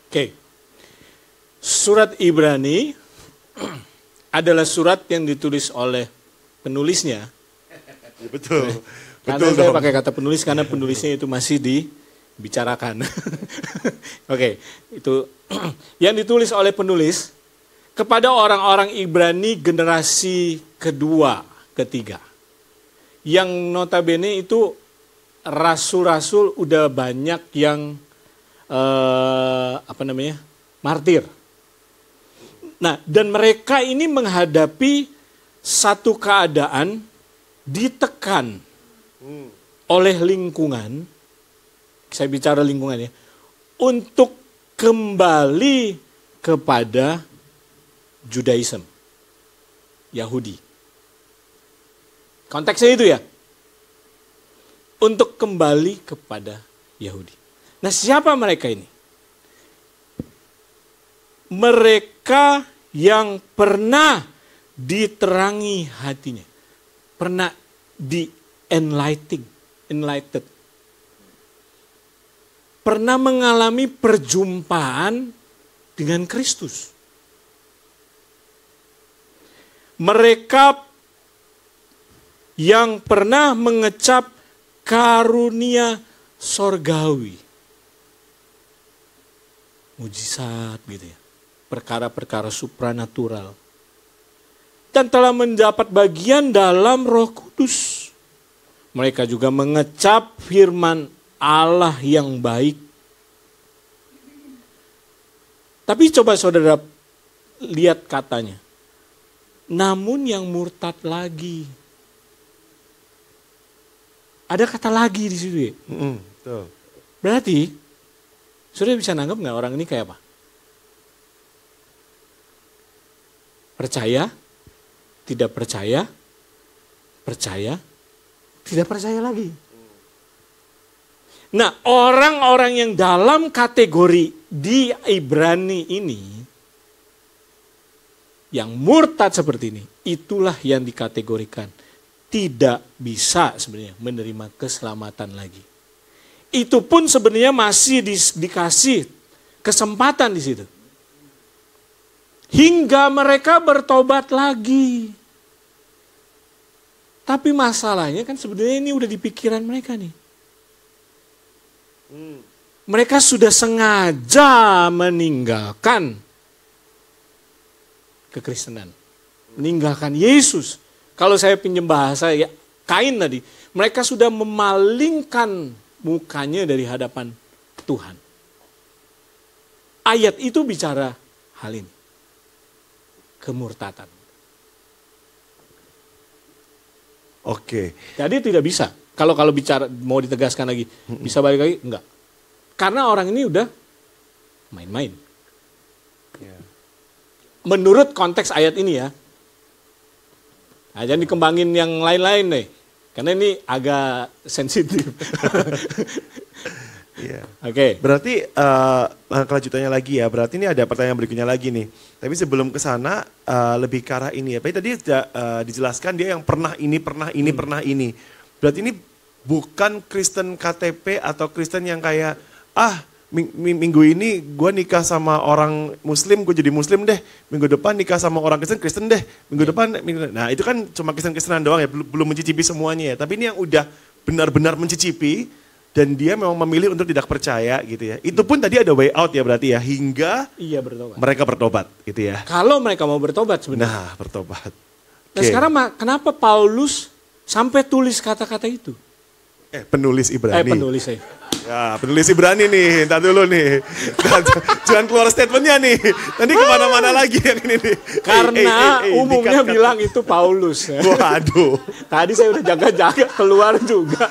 Oke. Surat Ibrani adalah surat yang ditulis oleh penulisnya. Betul. Karena saya pakai kata penulis karena penulisnya itu masih dibicarakan. Oke, itu yang ditulis oleh penulis kepada orang-orang Ibrani generasi kedua, ketiga. Yang notabene itu rasul-rasul udah banyak yang martir. Nah, dan mereka ini menghadapi satu keadaan ditekan oleh lingkungan, saya bicara lingkungan ya, untuk kembali kepada Judaism, Yahudi. Konteksnya itu ya, untuk kembali kepada Yahudi. Nah, siapa mereka ini? Mereka yang pernah diterangi hatinya, pernah enlightened, pernah mengalami perjumpaan dengan Kristus. Mereka yang pernah mengecap karunia sorgawi. Mujizat gitu ya. Perkara-perkara supranatural. Dan telah mendapat bagian dalam Roh Kudus. Mereka juga mengecap firman Allah yang baik. Tapi coba saudara lihat katanya. Namun yang murtad lagi. Ada kata lagi di situ ya. Betul. Berarti, saudara bisa nanggap nggak orang ini kayak apa? Percaya, tidak percaya, percaya, tidak percaya lagi. Nah, orang-orang yang dalam kategori di Ibrani ini, yang murtad seperti ini, itulah yang dikategorikan tidak bisa sebenarnya menerima keselamatan lagi. Itu pun sebenarnya masih dikasih kesempatan di situ. Hingga mereka bertobat lagi. Tapi masalahnya kan sebenarnya ini udah di pikiran mereka nih. Mereka sudah sengaja meninggalkan kekristenan. Meninggalkan Yesus. Kalau saya pinjam bahasa ya Kain tadi. Mereka sudah memalingkan mukanya dari hadapan Tuhan. Ayat itu bicara hal ini. Kemurtatan. Oke. Jadi tidak bisa. Kalau bicara mau ditegaskan lagi, bisa balik lagi? Enggak. Karena orang ini udah main-main. Menurut konteks ayat ini ya. Nah, jangan dikembangin yang lain-lain deh. Karena ini agak sensitif. Iya. Oke. Berarti kelanjutannya lagi ya. Berarti ini ada pertanyaan berikutnya lagi nih. Tapi sebelum ke sana lebih ke arah ini ya. Tadi dijelaskan dia yang pernah ini. Berarti ini bukan Kristen KTP atau Kristen yang kayak minggu ini gue nikah sama orang Muslim, gue jadi Muslim deh. Minggu depan nikah sama orang Kristen deh. Minggu depan, nah itu kan cuma Kristen-Kristenan doang ya, belum mencicipi semuanya ya. Tapi ini yang udah benar-benar mencicipi dan dia memang memilih untuk tidak percaya gitu ya. Itu pun tadi ada way out ya berarti ya, hingga mereka bertobat gitu ya. Kalau mereka mau bertobat sebenarnya. Nah, bertobat. Nah sekarang kenapa Paulus sampai tulis kata-kata itu? Penulis Ibrani. Penulis ya. Ya, penulis Ibrani nih, entar dulu nih. Jangan keluar statementnya nih. Nanti kemana-mana lagi yang ini nih. Karena umumnya bilang itu Paulus. Ya. Waduh. Tadi saya udah jaga-jaga keluar juga.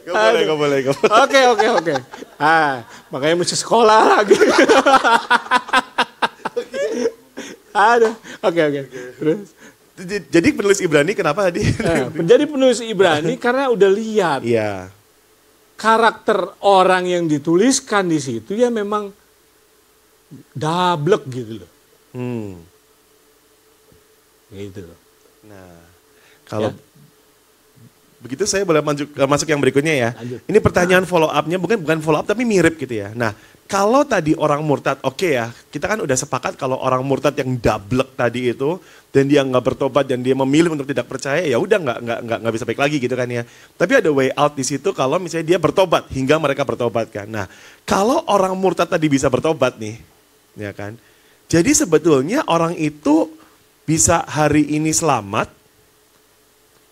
Gak boleh. Oke. Makanya mesti sekolah lagi. Aduh, oke. Terus. Jadi penulis Ibrani kenapa tadi? Menjadi penulis Ibrani karena udah lihat. Iya. Karakter orang yang dituliskan di situ ya memang dablek gitu loh. Gitu loh. Nah, kalau begitu saya boleh masuk yang berikutnya ya. Lanjut. Ini pertanyaan follow up-nya bukan follow up tapi mirip gitu ya. Nah, kalau tadi orang murtad, oke ya, kita kan udah sepakat kalau orang murtad yang dablek tadi itu dan dia nggak bertobat dan dia memilih untuk tidak percaya, ya udah nggak bisa baik lagi gitu kan ya. Tapi ada way out di situ kalau misalnya dia bertobat hingga mereka bertobat kan. Nah, kalau orang murtad tadi bisa bertobat nih, ya kan. Jadi sebetulnya orang itu bisa hari ini selamat,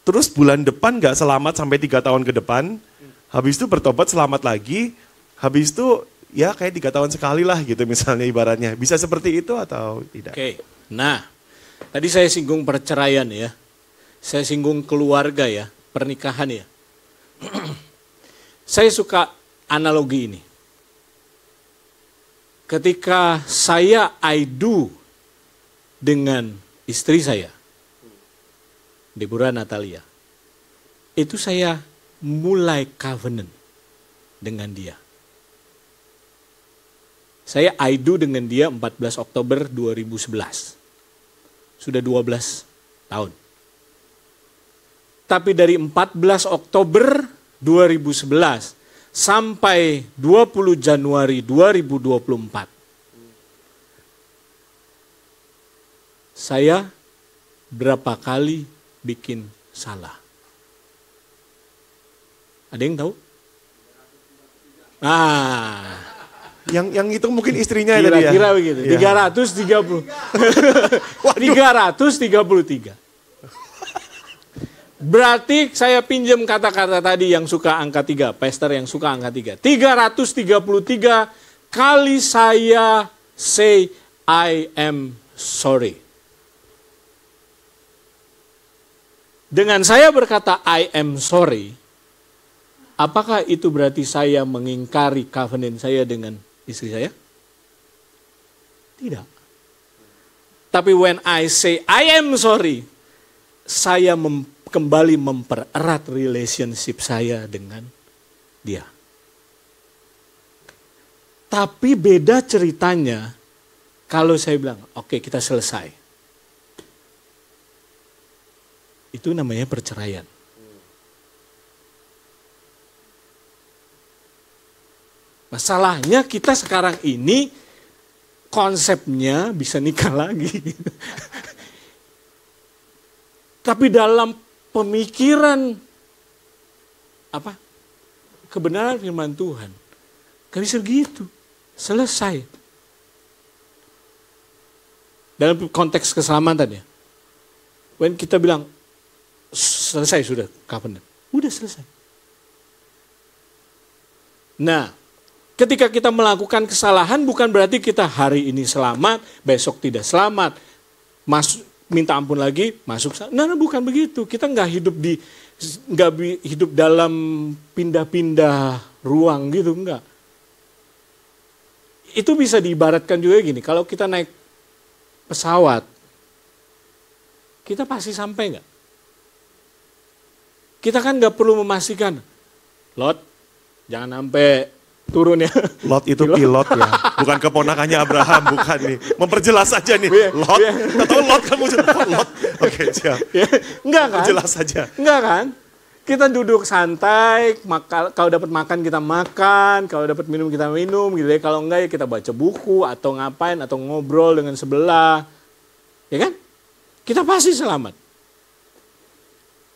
terus bulan depan nggak selamat sampai 3 tahun ke depan, habis itu bertobat selamat lagi, habis itu ya kayak 3 tahun sekali lah gitu misalnya ibaratnya. Bisa seperti itu atau tidak? Oke. Nah, tadi saya singgung perceraian ya. Saya singgung keluarga ya, pernikahan ya. Saya suka analogi ini. Ketika saya I do dengan istri saya, Deborah Natalia, itu saya mulai covenant dengan dia. Saya I do dengan dia 14 Oktober 2011. Sudah 12 tahun. Tapi dari 14 Oktober 2011 sampai 20 Januari 2024. Saya berapa kali bikin salah? Ada yang tahu? Yang itu mungkin istrinya tadi ya. Kira-kira begitu. Ya. 330. 333. Berarti saya pinjam kata-kata tadi yang suka angka 3, pastor yang suka angka 3. 333 kali saya say I am sorry. Dengan saya berkata I am sorry, apakah itu berarti saya mengingkari covenant saya dengan istri saya? Tidak. Tapi when I say I am sorry, saya kembali mempererat relationship saya dengan dia. Tapi beda ceritanya kalau saya bilang, oke, kita selesai. Itu namanya perceraian. Masalahnya kita sekarang ini konsepnya bisa nikah lagi. Tapi dalam pemikiran kebenaran firman Tuhan, gak bisa gitu. Selesai. Dalam konteks keselamatan ya. When kita bilang selesai sudah covenant, udah selesai. Nah, ketika kita melakukan kesalahan bukan berarti kita hari ini selamat, besok tidak selamat, minta ampun lagi, masuk. Nah, bukan begitu. Kita nggak hidup dalam pindah-pindah ruang gitu, enggak. Itu bisa diibaratkan juga gini, kalau kita naik pesawat, kita pasti sampai nggak? Kita kan nggak perlu memastikan, Lot, jangan sampai turun ya. Lot itu pilot ya, bukan keponakannya Abraham, bukan nih. Memperjelas saja nih, Lot, atau Lot kamu Lot. Oke, siap. Enggak kan? Jelas saja. Enggak kan? Kita duduk santai, kalau dapat makan kita makan, kalau dapat minum kita minum gitu ya. Kalau enggak ya kita baca buku atau ngapain atau ngobrol dengan sebelah. Ya kan? Kita pasti selamat.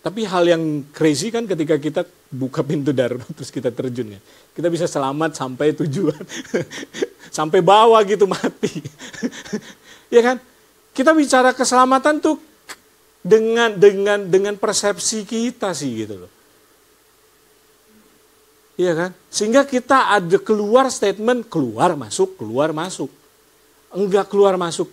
Tapi hal yang crazy kan ketika kita buka pintu darurat terus kita terjun kan. Kita bisa selamat sampai tujuan. Sampai bawah gitu mati. Ya kan? Kita bicara keselamatan tuh dengan persepsi kita sih gitu loh. Iya kan? Sehingga kita ada keluar statement keluar masuk. Enggak keluar masuk.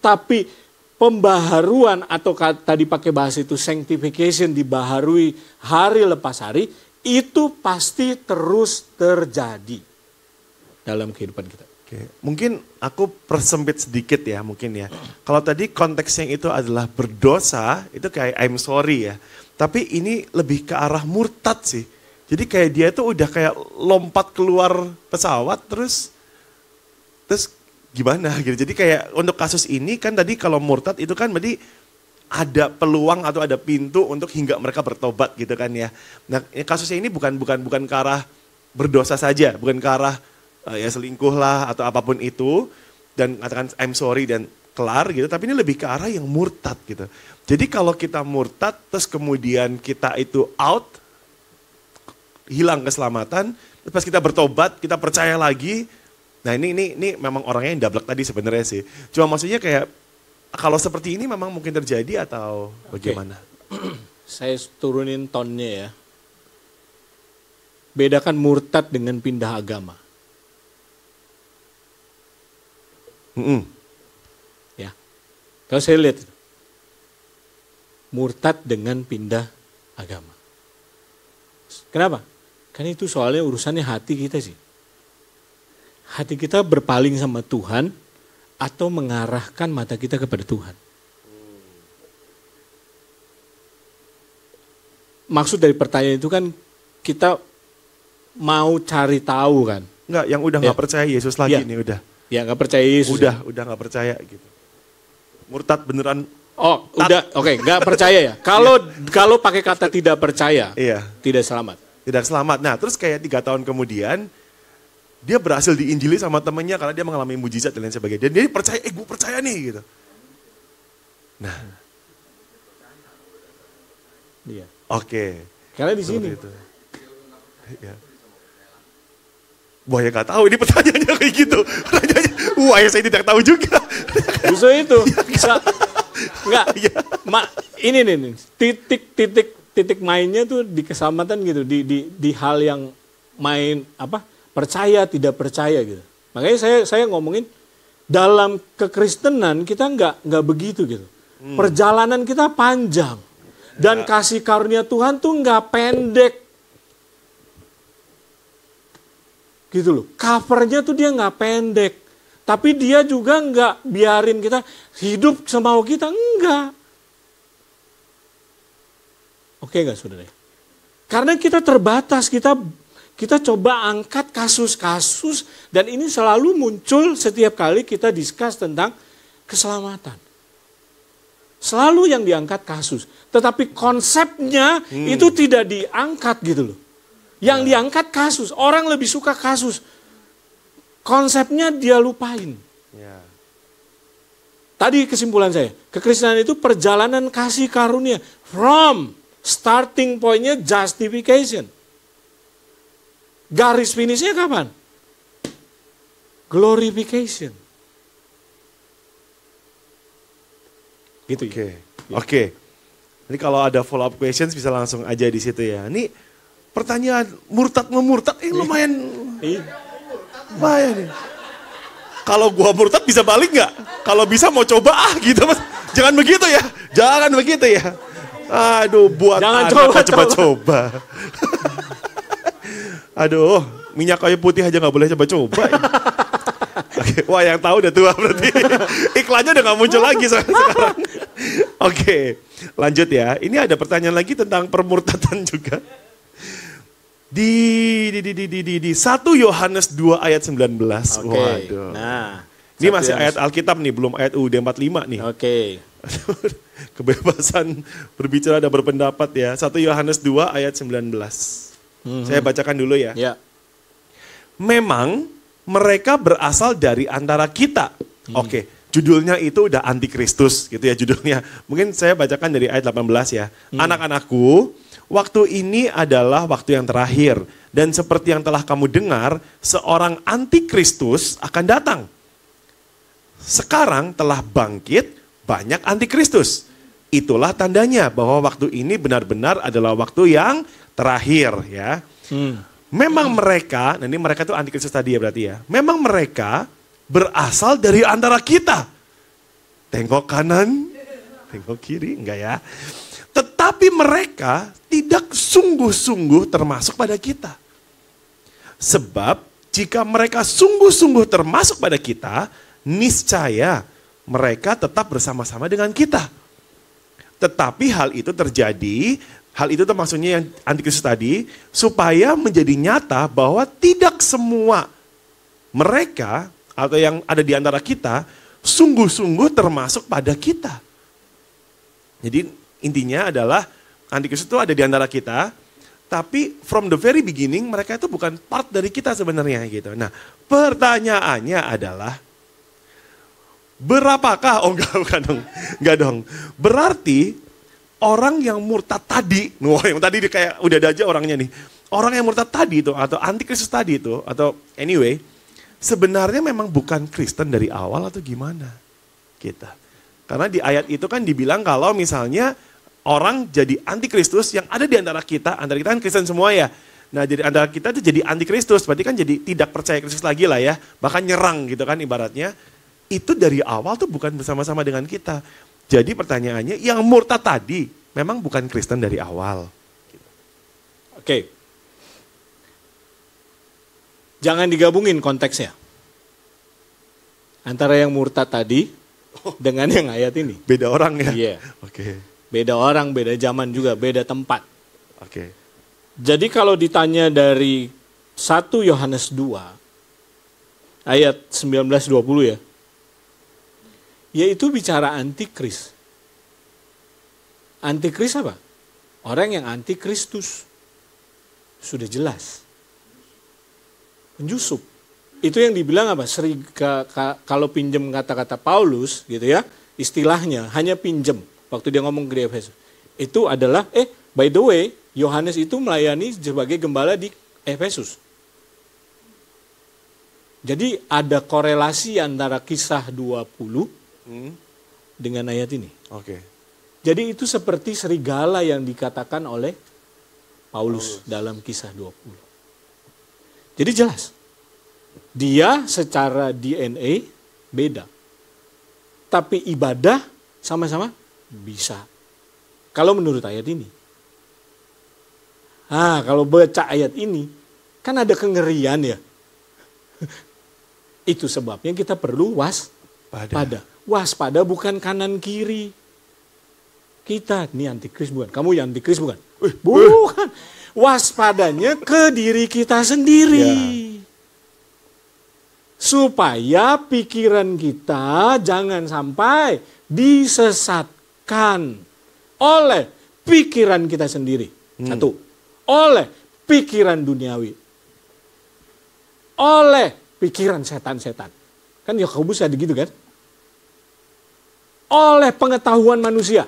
Tapi pembaharuan atau tadi pakai bahasa itu sanctification, dibaharui hari lepas hari, itu pasti terus terjadi dalam kehidupan kita. Oke, mungkin aku persempit sedikit ya mungkin ya. Kalau tadi konteksnya itu adalah berdosa, itu kayak I'm sorry ya. Tapi ini lebih ke arah murtad sih. Jadi kayak dia tuh udah kayak lompat keluar pesawat terus gimana gitu. Jadi kayak untuk kasus ini kan tadi kalau murtad itu kan berarti ada peluang atau ada pintu untuk hingga mereka bertobat gitu kan ya. Nah kasusnya ini bukan ke arah berdosa saja, bukan ke arah ya selingkuh lah atau apapun itu dan katakan I'm sorry dan kelar gitu. Tapi ini lebih ke arah yang murtad gitu. Jadi kalau kita murtad terus kemudian kita itu out, hilang keselamatan, terus pas kita bertobat, kita percaya lagi. Nah ini memang orangnya yang dablek tadi sebenarnya sih. Cuma maksudnya kayak kalau seperti ini memang mungkin terjadi atau bagaimana? Saya turunin tonnya ya. Bedakan murtad dengan pindah agama. Ya. Kalau saya lihat murtad dengan pindah agama. Kenapa? Karena itu soalnya urusannya hati kita sih. Hati kita berpaling sama Tuhan atau mengarahkan mata kita kepada Tuhan. Maksud dari pertanyaan itu kan kita mau cari tahu kan. Enggak, yang udah gak percaya Yesus lagi nih udah. Ya gak percaya Yesus. Udah gak percaya gitu. Murtad beneran. Oh udah, oke, gak percaya ya. Kalau pakai kata tidak percaya, tidak selamat. tidak selamat. Nah terus kayak 3 tahun kemudian, dia berhasil diinjili sama temennya karena dia mengalami mujizat dan lain sebagainya. Dan dia percaya, gue percaya nih gitu. Nah, Iya. oke. Karena di sini. Itu. Ya. Wah ya gak tahu, ini pertanyaannya kayak gitu. Pertanyaannya, wah ya saya tidak tahu juga. Justru itu. Enggak, ini nih, titik mainnya tuh di keselamatan gitu, di hal yang main percaya tidak percaya gitu. Makanya saya ngomongin dalam kekristenan kita nggak begitu gitu. Perjalanan kita panjang dan kasih karunia Tuhan tuh nggak pendek. Gitu loh. Covernya tuh dia nggak pendek. Tapi dia juga nggak biarin kita hidup semau kita, enggak. Oke nggak saudara? Karena kita terbatas, kita coba angkat kasus-kasus dan ini selalu muncul setiap kali kita discuss tentang keselamatan. Selalu yang diangkat kasus, tetapi konsepnya itu tidak diangkat gitu loh. Yang diangkat kasus, orang lebih suka kasus. Konsepnya dia lupain. Ya. Tadi kesimpulan saya, kekristenan itu perjalanan kasih karunia from starting pointnya justification. Garis finishnya kapan? Glorification. Gitu Oke. ya. Oke. Ini kalau ada follow up questions bisa langsung aja di situ ya. Ini pertanyaan murtad lumayan. Lumayan nih. Kalau gua murtad bisa balik nggak? Kalau bisa mau coba gitu mas. Jangan begitu ya. Jangan begitu ya. Aduh, buat Jangan coba-coba. Aduh, minyak kayu putih aja nggak boleh coba-coba. Ya. Oke, wah yang tahu udah tua berarti. Iklannya udah nggak muncul lagi sekarang. Oke, lanjut ya. Ini ada pertanyaan lagi tentang permurtadan juga. Di 1 Yohanes 2 ayat 19. Oke. Waduh. Nah, ini masih ayat Alkitab nih, belum ayat UUD 45 nih. Oke. Kebebasan berbicara dan berpendapat ya. 1 Yohanes 2 ayat 19. Saya bacakan dulu ya. Ya. Memang mereka berasal dari antara kita. Oke, judulnya itu udah antikristus gitu ya judulnya. Mungkin saya bacakan dari ayat 18 ya. Anak-anakku, waktu ini adalah waktu yang terakhir. Dan seperti yang telah kamu dengar, seorang antikristus akan datang. Sekarang telah bangkit banyak antikristus. Itulah tandanya bahwa waktu ini benar-benar adalah waktu yang terakhir ya. Memang mereka, nah ini mereka itu antikristus tadi ya berarti ya. Memang mereka berasal dari antara kita. Tengok kanan, tengok kiri, enggak ya. Tetapi mereka tidak sungguh-sungguh termasuk pada kita. Sebab jika mereka sungguh-sungguh termasuk pada kita, niscaya mereka tetap bersama-sama dengan kita. Tetapi hal itu terjadi, hal itu maksudnya yang antikristus tadi, supaya menjadi nyata bahwa tidak semua mereka atau yang ada di antara kita sungguh-sungguh termasuk pada kita. Jadi intinya adalah antikristus itu ada di antara kita, tapi from the very beginning mereka itu bukan part dari kita sebenarnya gitu. Nah, pertanyaannya adalah berapakah? Oh enggak dong. Enggak dong. Berarti orang yang murtad tadi, yang tadi kayak udah ada aja orangnya nih. Orang yang murtad tadi itu atau antikristus tadi itu atau anyway, sebenarnya memang bukan Kristen dari awal atau gimana? Kita. Karena di ayat itu kan dibilang kalau misalnya orang jadi antikristus yang ada di antara kita kan Kristen semua ya. Nah, jadi antara kita itu jadi antikristus, berarti kan jadi tidak percaya Kristus lagi lah ya. Bahkan nyerang gitu kan ibaratnya. Itu dari awal tuh bukan bersama-sama dengan kita. Jadi pertanyaannya, yang murtad tadi memang bukan Kristen dari awal. Oke. Jangan digabungin konteksnya. Antara yang murtad tadi dengan yang ayat ini. Beda orang ya? Iya. Oke. Beda orang, beda zaman juga, beda tempat. Oke. Jadi kalau ditanya dari 1 Yohanes 2 ayat 19-20 ya. Yaitu bicara antikris. Antikris apa? Orang yang antikristus. sudah jelas. Penyusup. Itu yang dibilang apa? Kalau pinjem kata-kata Paulus gitu ya, istilahnya hanya pinjem waktu dia ngomong ke Efesus. Itu adalah by the way, Yohanes itu melayani sebagai gembala di Efesus. Jadi ada korelasi antara kisah 20 dengan ayat ini. Oke. Jadi itu seperti serigala yang dikatakan oleh Paulus dalam kisah 20. Jadi jelas. Dia secara DNA beda. Tapi ibadah sama-sama bisa. Kalau menurut ayat ini. Kalau baca ayat ini, kan ada kengerian ya. Itu sebabnya kita perlu waspada. Waspada bukan kanan kiri. Kita, ini antikris bukan? Kamu yang antikris bukan? Bukan. Waspadanya ke diri kita sendiri. Ya. Supaya pikiran kita jangan sampai disesatkan oleh pikiran kita sendiri. Satu. Oleh pikiran duniawi. Oleh pikiran setan-setan. Kan Yakobus ada gitu kan? Oleh pengetahuan manusia.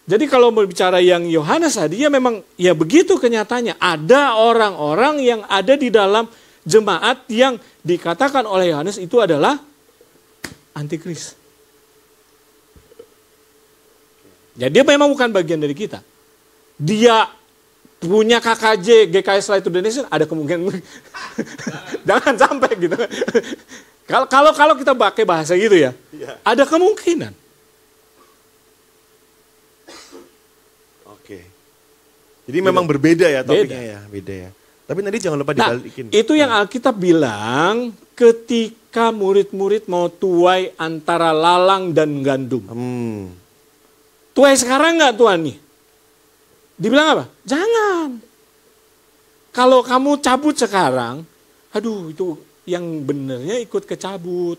Jadi kalau berbicara yang Yohanes tadi, ya memang ya begitu kenyataannya. Ada orang-orang yang ada di dalam jemaat yang dikatakan oleh Yohanes itu adalah antikris. Jadi dia memang bukan bagian dari kita. Dia punya KKJ, GKS Light to the Nation, ada kemungkinan. Jangan sampai gitu. Kalau kita pakai bahasa gitu ya, ada kemungkinan. Oke. Jadi memang berbeda ya topiknya ya, beda ya. Tapi nanti jangan lupa dibalikin. Itu yang Alkitab bilang ketika murid-murid mau tuai antara lalang dan gandum. Tuai sekarang nggak Tuhan nih? Dibilang apa? Jangan. Kalau kamu cabut sekarang, aduh itu yang benernya ikut kecabut.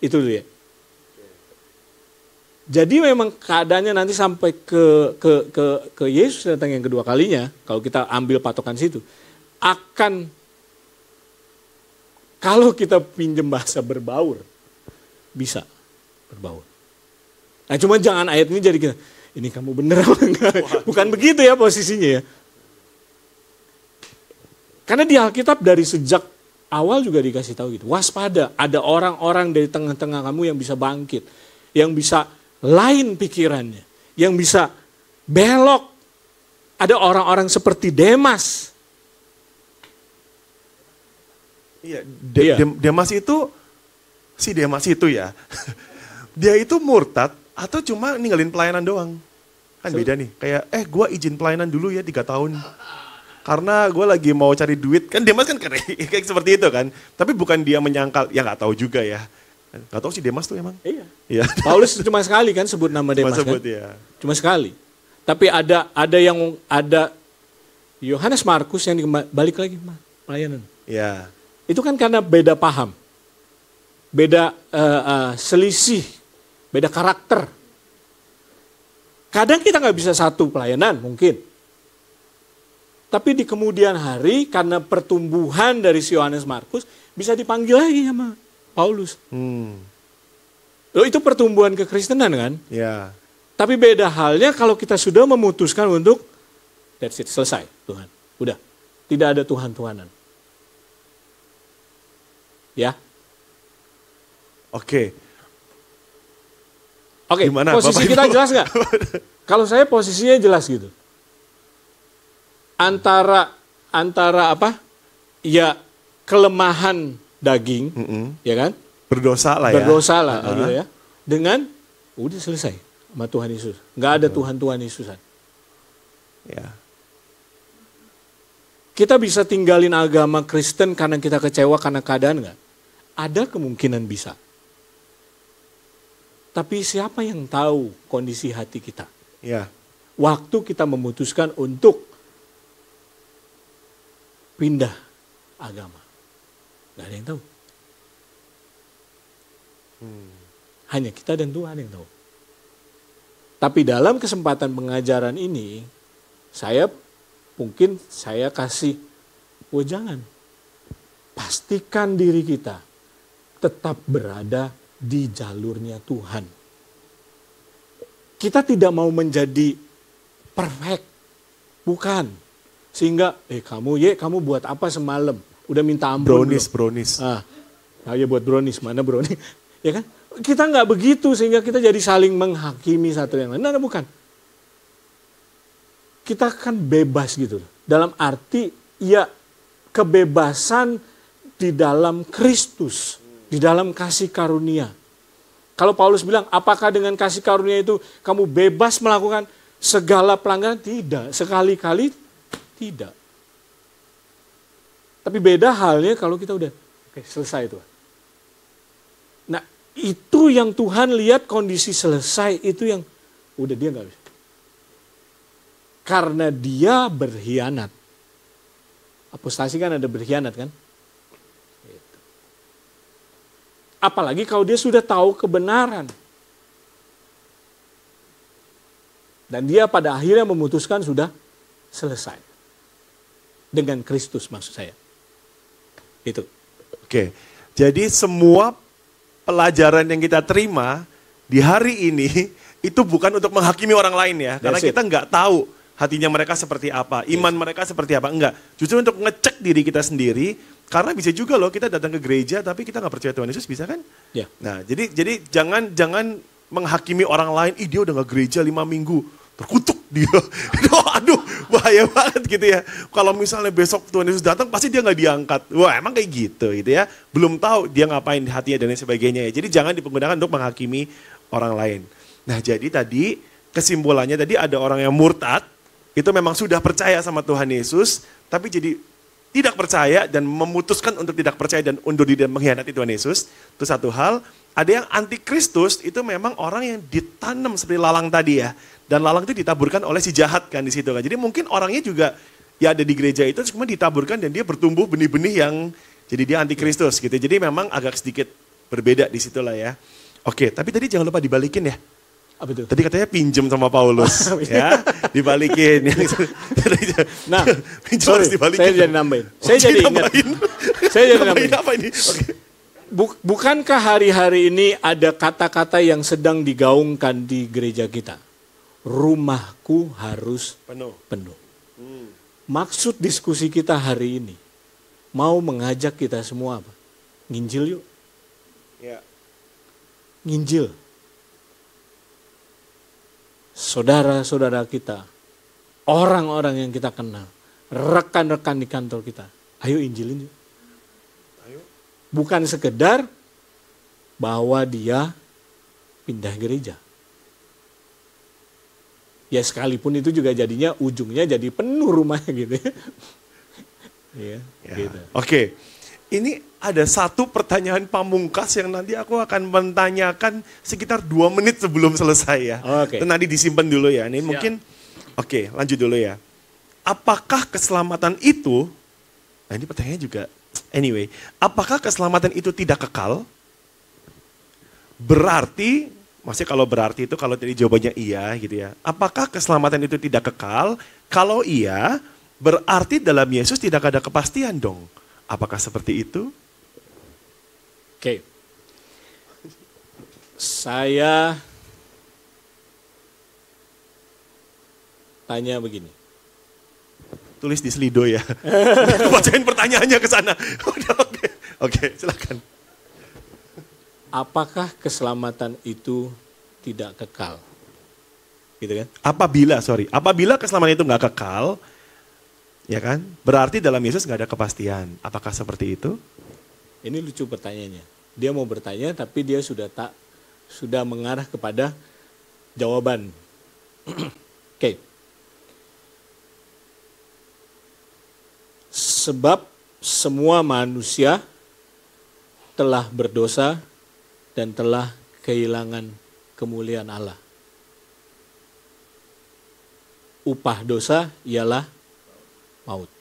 Itu dia. Jadi memang keadaannya nanti sampai ke Yesus datang yang kedua kalinya, kalau kita ambil patokan situ, akan kalau kita pinjam bahasa berbaur, bisa berbaur. Nah cuma jangan ayat ini jadi kita, ini kamu bener apa enggak? Bukan begitu ya posisinya ya. Karena di Alkitab dari sejak awal juga dikasih tahu gitu, waspada, ada orang-orang dari tengah-tengah kamu yang bisa bangkit, yang bisa lain pikirannya, yang bisa belok. Ada orang-orang seperti Demas. Iya, Demas itu, si Demas itu ya, dia itu murtad atau cuma ninggalin pelayanan doang. Kan beda nih, kayak gue izin pelayanan dulu ya 3 tahun. Karena gue lagi mau cari duit, kan Demas kan kayak seperti itu kan. Tapi bukan dia menyangkal, ya gak tahu juga ya. Gak tahu sih Demas tuh emang. Iya. Paulus cuma sekali kan sebut nama Demas kan. Ya. Cuma sekali. Tapi ada Yohanes Markus yang balik lagi pelayanan. Iya. Itu kan karena beda paham. Beda selisih. Beda karakter. Kadang kita gak bisa satu pelayanan mungkin. Tapi di kemudian hari karena pertumbuhan dari si Yohanes Markus bisa dipanggil lagi sama Paulus. Loh itu pertumbuhan kekristenan kan? Ya. Tapi beda halnya kalau kita sudah memutuskan untuk that's it, selesai Tuhan. Udah, tidak ada Tuhan-Tuhanan. Ya. Oke. Gimana, posisi Bapak kita Ibu? Jelas nggak? Kalau saya posisinya jelas gitu. Antara apa? Ya kelemahan daging, ya kan? Berdosa lah gitu ya. Dengan udah selesai sama Tuhan Yesus. Nggak ada Tuhan Yesusan. Ya. Kita bisa tinggalin agama Kristen karena kita kecewa karena keadaan nggak? Ada kemungkinan bisa. Tapi siapa yang tahu kondisi hati kita? Ya. Waktu kita memutuskan untuk pindah agama. Nggak ada yang tahu. Hanya kita dan Tuhan yang tahu. Tapi dalam kesempatan pengajaran ini, saya kasih, jangan. Pastikan diri kita tetap berada di jalurnya Tuhan. Kita tidak mau menjadi perfect, bukan. Sehingga, kamu buat apa semalam? Udah minta ampun. Brownies. Buat brownies, mana brownies? Ya kan? Kita nggak begitu sehingga kita jadi saling menghakimi satu yang lain. Nah, bukan. Kita kan bebas gitu. Dalam arti, ya kebebasan di dalam Kristus, di dalam kasih karunia. Kalau Paulus bilang, apakah dengan kasih karunia itu kamu bebas melakukan segala pelanggaran? Tidak, sekali-kali tidak. Tapi beda halnya kalau kita udah, selesai itu. Nah, itu yang Tuhan lihat kondisi selesai, itu yang udah dia gak bisa. Karena dia berkhianat. Apostasi kan ada berkhianat kan? Gitu. Apalagi kalau dia sudah tahu kebenaran. Dan dia pada akhirnya memutuskan sudah selesai. Dengan Kristus maksud saya. Itu. Oke, jadi semua pelajaran yang kita terima di hari ini itu bukan untuk menghakimi orang lain ya. Karena kita nggak tahu hatinya mereka seperti apa, iman mereka seperti apa. Enggak, justru untuk ngecek diri kita sendiri. Karena bisa juga loh kita datang ke gereja tapi kita nggak percaya Tuhan Yesus, bisa kan? Ya. Nah, jadi jangan menghakimi orang lain, dia udah nggak gereja 5 minggu. Terkutuk dia. Aduh, bahaya banget gitu ya. Kalau misalnya besok Tuhan Yesus datang, pasti dia nggak diangkat. Wah, emang kayak gitu ya. Belum tahu dia ngapain di hatinya dan lain sebagainya ya. Jadi jangan dipergunakan untuk menghakimi orang lain. Nah, jadi tadi kesimpulannya tadi ada orang yang murtad, itu memang sudah percaya sama Tuhan Yesus, tapi jadi tidak percaya dan memutuskan untuk tidak percaya dan undur diri dan mengkhianati Tuhan Yesus. Itu satu hal. Ada yang antikristus, itu memang orang yang ditanam seperti lalang tadi ya. Dan lalang itu ditaburkan oleh si jahat kan di situ kan. Jadi mungkin orangnya juga ya ada di gereja itu cuma ditaburkan dan dia bertumbuh benih-benih yang jadi dia antikristus gitu. Jadi memang agak sedikit berbeda di situ lah ya. Oke, tapi tadi jangan lupa dibalikin ya. Apa itu? Tadi katanya pinjem sama Paulus ya, dibalikin. Nah, harus dibalikin. Saya jadi nambahin. Saya jadi ingat. Saya jadi nambahin. Apa ini? Okay. Bukankah hari-hari ini ada kata-kata yang sedang digaungkan di gereja kita? Rumahku harus penuh. Maksud diskusi kita hari ini mau mengajak kita semua apa? Nginjil yuk. Ya. Nginjil. Saudara-saudara kita, orang-orang yang kita kenal, rekan-rekan di kantor kita, ayo injilin yuk. Ayo. Bukan sekedar bahwa dia pindah gereja. Ya sekalipun itu juga jadinya ujungnya jadi penuh rumahnya gitu ya. Iya, gitu. Oke, ini ada satu pertanyaan pamungkas yang nanti aku akan menanyakan sekitar 2 menit sebelum selesai ya. Oke. Itu nanti disimpan dulu ya. Ini Siap. mungkin, oke lanjut dulu ya. Apakah keselamatan itu, nah ini pertanyaannya juga, anyway. Apakah keselamatan itu tidak kekal? Berarti, maksudnya kalau berarti itu kalau tadi jawabannya iya gitu ya. Apakah keselamatan itu tidak kekal? Kalau iya, berarti dalam Yesus tidak ada kepastian dong. Apakah seperti itu? Oke. Saya tanya begini. Tulis di Slido ya. Bacain pertanyaannya ke sana. Oke, silakan. Apakah keselamatan itu tidak kekal? Gitu kan? Apabila keselamatan itu nggak kekal, ya kan? Berarti dalam Yesus nggak ada kepastian. Apakah seperti itu? Ini lucu pertanyaannya. Dia mau bertanya tapi dia sudah mengarah kepada jawaban. Oke. Sebab semua manusia telah berdosa dan telah kehilangan kemuliaan Allah. Upah dosa ialah maut.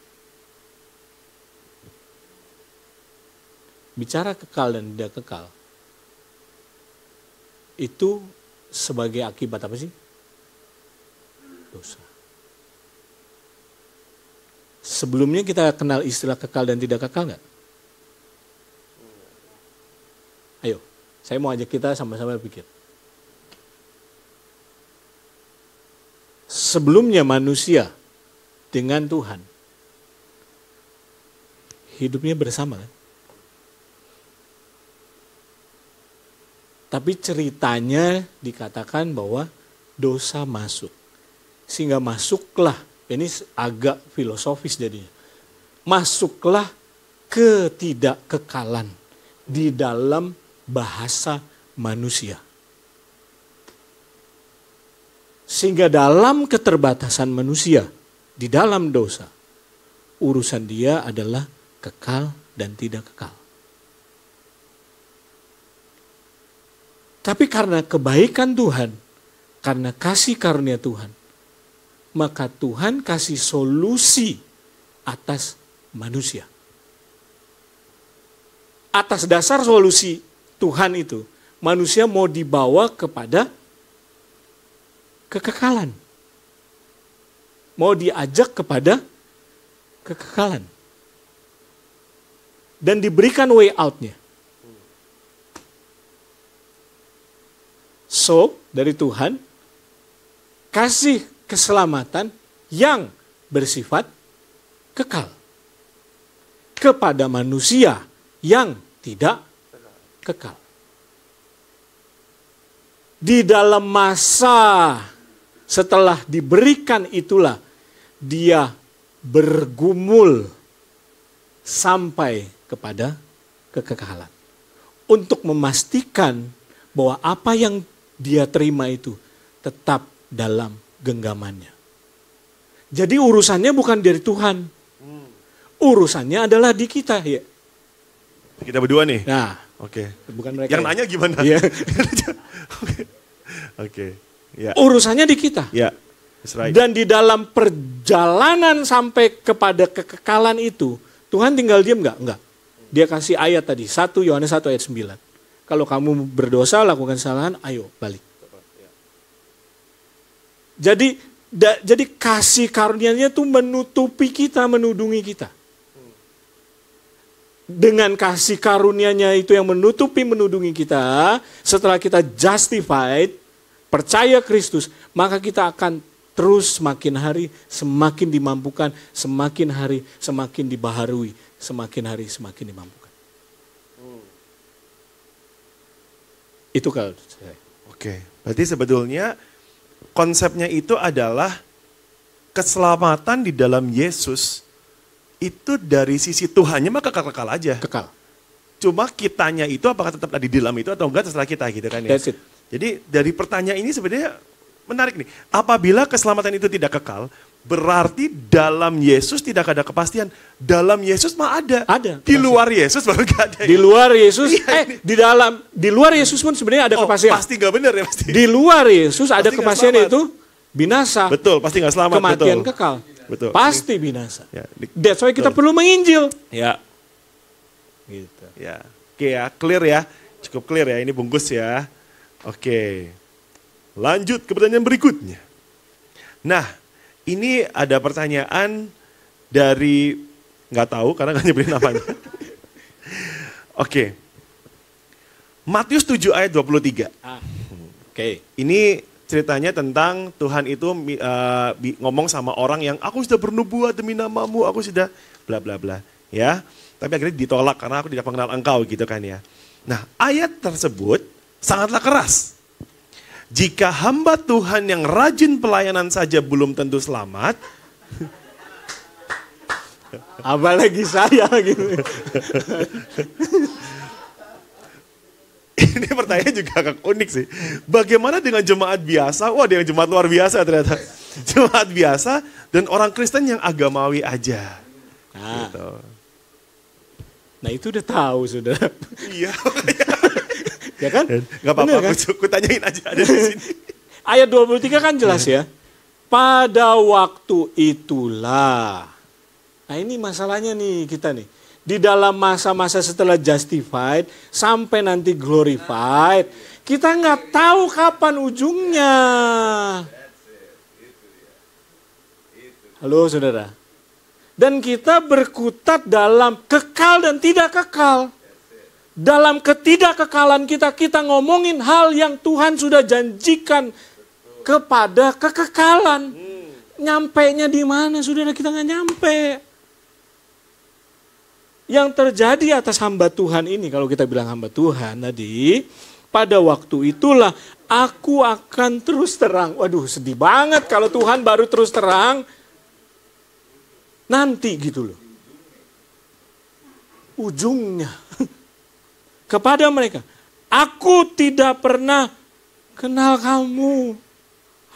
Bicara kekal dan tidak kekal, itu sebagai akibat apa sih? dosa. Sebelumnya kita kenal istilah kekal dan tidak kekal nggak? Ayo, saya mau ajak kita sama-sama pikir. Sebelumnya manusia dengan Tuhan, hidupnya bersama kan? Tapi ceritanya dikatakan bahwa dosa masuk. Sehingga masuklah, ini agak filosofis jadinya. Masuklah ketidakkekalan di dalam bahasa manusia. Sehingga dalam keterbatasan manusia, di dalam dosa, urusan dia adalah kekal dan tidak kekal. Tapi karena kebaikan Tuhan, karena kasih karunia Tuhan, maka Tuhan kasih solusi atas manusia. Atas dasar solusi Tuhan itu, manusia mau dibawa kepada kekekalan. Mau diajak kepada kekekalan. Dan diberikan way out-nya. So, dari Tuhan, kasih keselamatan yang bersifat kekal. Kepada manusia yang tidak kekal. Di dalam masa setelah diberikan itulah, dia bergumul sampai kepada kekekalan. Untuk memastikan bahwa apa yang dia terima itu tetap dalam genggamannya. Jadi urusannya bukan dari Tuhan. Urusannya adalah di kita. Ya. Kita berdua nih? Nah, oke. Bukan mereka. Yang nanya gimana? Iya. Oke. Ya. Urusannya di kita. Ya. That's right. Dan di dalam perjalanan sampai kepada kekekalan itu, Tuhan tinggal diam nggak? Enggak. Dia kasih ayat tadi, 1 Yohanes 1 ayat 9. Kalau kamu berdosa, lakukan kesalahan, ayo balik. Jadi kasih karunia-Nya itu menutupi kita, menudungi kita. Dengan kasih karunia-Nya itu yang menutupi, menudungi kita, setelah kita justified, percaya Kristus, maka kita akan terus semakin hari semakin dimampukan, semakin hari semakin dibaharui, semakin hari semakin dimampukan. Itu kalau saya. Oke, berarti sebetulnya konsepnya itu adalah keselamatan di dalam Yesus itu dari sisi Tuhannya maka kekal aja. Kekal. Cuma kitanya itu apakah tetap ada di dalam itu atau enggak terserah kita gitu kan ya. That's it. Jadi dari pertanyaan ini sebenarnya menarik nih. Apabila keselamatan itu tidak kekal, berarti dalam Yesus tidak ada kepastian. Dalam Yesus mah ada. Ada. Di luar Yesus baru gak ada. Di luar Yesus, di luar Yesus pun sebenarnya ada kepastian. Pasti gak benar ya pasti. Di luar Yesus ada kepastian itu binasa. Betul, pasti gak selamat. Kematian betul. kekal. Betul. Pasti binasa. Ya, That's why kita perlu menginjil. Ya. Gitu. Ya. Oke ya, clear ya. Cukup clear ya, ini bungkus ya. Oke. Lanjut ke pertanyaan berikutnya. Nah, ini ada pertanyaan dari, nggak tahu karena nggak nyebutin namanya. Oke. Matius 7 ayat 23. Oke. Ini ceritanya tentang Tuhan itu ngomong sama orang yang aku sudah bernubuat demi namamu, aku sudah bla bla bla. Ya, tapi akhirnya ditolak karena aku tidak mengenal engkau gitu kan ya. Nah, ayat tersebut sangatlah keras. Jika hamba Tuhan yang rajin pelayanan saja belum tentu selamat. Apalagi saya gitu. Ini pertanyaan juga agak unik sih. Bagaimana dengan jemaat biasa? Wah, dengan jemaat luar biasa ternyata. Jemaat biasa dan orang Kristen yang agamawi aja. Nah, Gitu. nah itu udah tahu sudah. Iya. Ya kan? Gak apa-apa, aku tanyain aja ada di sini. Ayat 23 kan jelas ya. Pada waktu itulah. Nah ini masalahnya nih kita nih. Di dalam masa-masa setelah justified sampai nanti glorified. Kita nggak tahu kapan ujungnya. Halo saudara. Dan kita berkutat dalam kekal dan tidak kekal. Dalam ketidakkekalan kita ngomongin hal yang Tuhan sudah janjikan kepada kekekalan. Nyampainya di mana saudara? Kita nggak nyampe. Yang terjadi atas hamba Tuhan ini, kalau kita bilang hamba Tuhan tadi, pada waktu itulah aku akan terus terang. Waduh, sedih banget kalau Tuhan baru terus terang nanti gitu loh. Ujungnya kepada mereka, aku tidak pernah kenal kamu.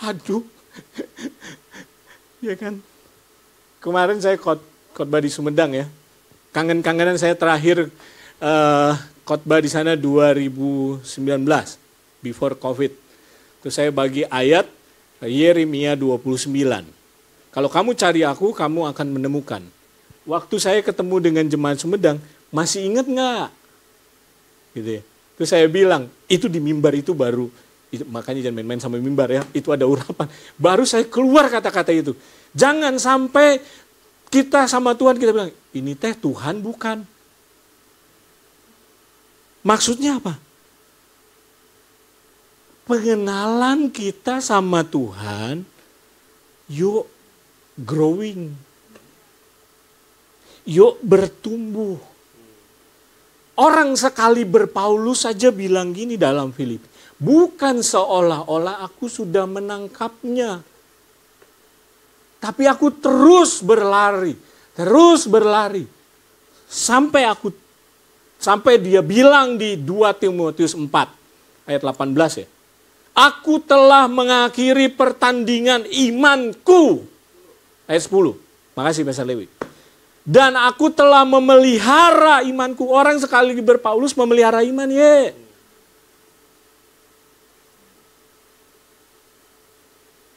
Aduh. Ya kan? Kemarin saya khotbah di Sumedang ya. Kangen-kangenan saya terakhir khotbah di sana 2019, before COVID. Terus saya bagi ayat Yeremia 29. Kalau kamu cari aku, kamu akan menemukan. Waktu saya ketemu dengan jemaat Sumedang, masih ingat nggak? Gitu ya. Terus saya bilang, itu di mimbar itu baru, makanya jangan main-main sama mimbar ya, itu ada urapan. Baru saya keluar kata-kata itu. Jangan sampai kita sama Tuhan kita bilang, ini teh Tuhan bukan. Maksudnya apa? Pengenalan kita sama Tuhan, yuk growing. Yuk bertumbuh. Orang sekali berPaulus saja bilang gini dalam Filipi, bukan seolah-olah aku sudah menangkapnya. Tapi aku terus berlari. Sampai dia bilang di 2 Timotius 4 ayat 18 ya. Aku telah mengakhiri pertandingan imanku. Ayat 10. Makasih Pastor Lewi. Dan aku telah memelihara imanku. Orang sekali berPaulus memelihara iman ye.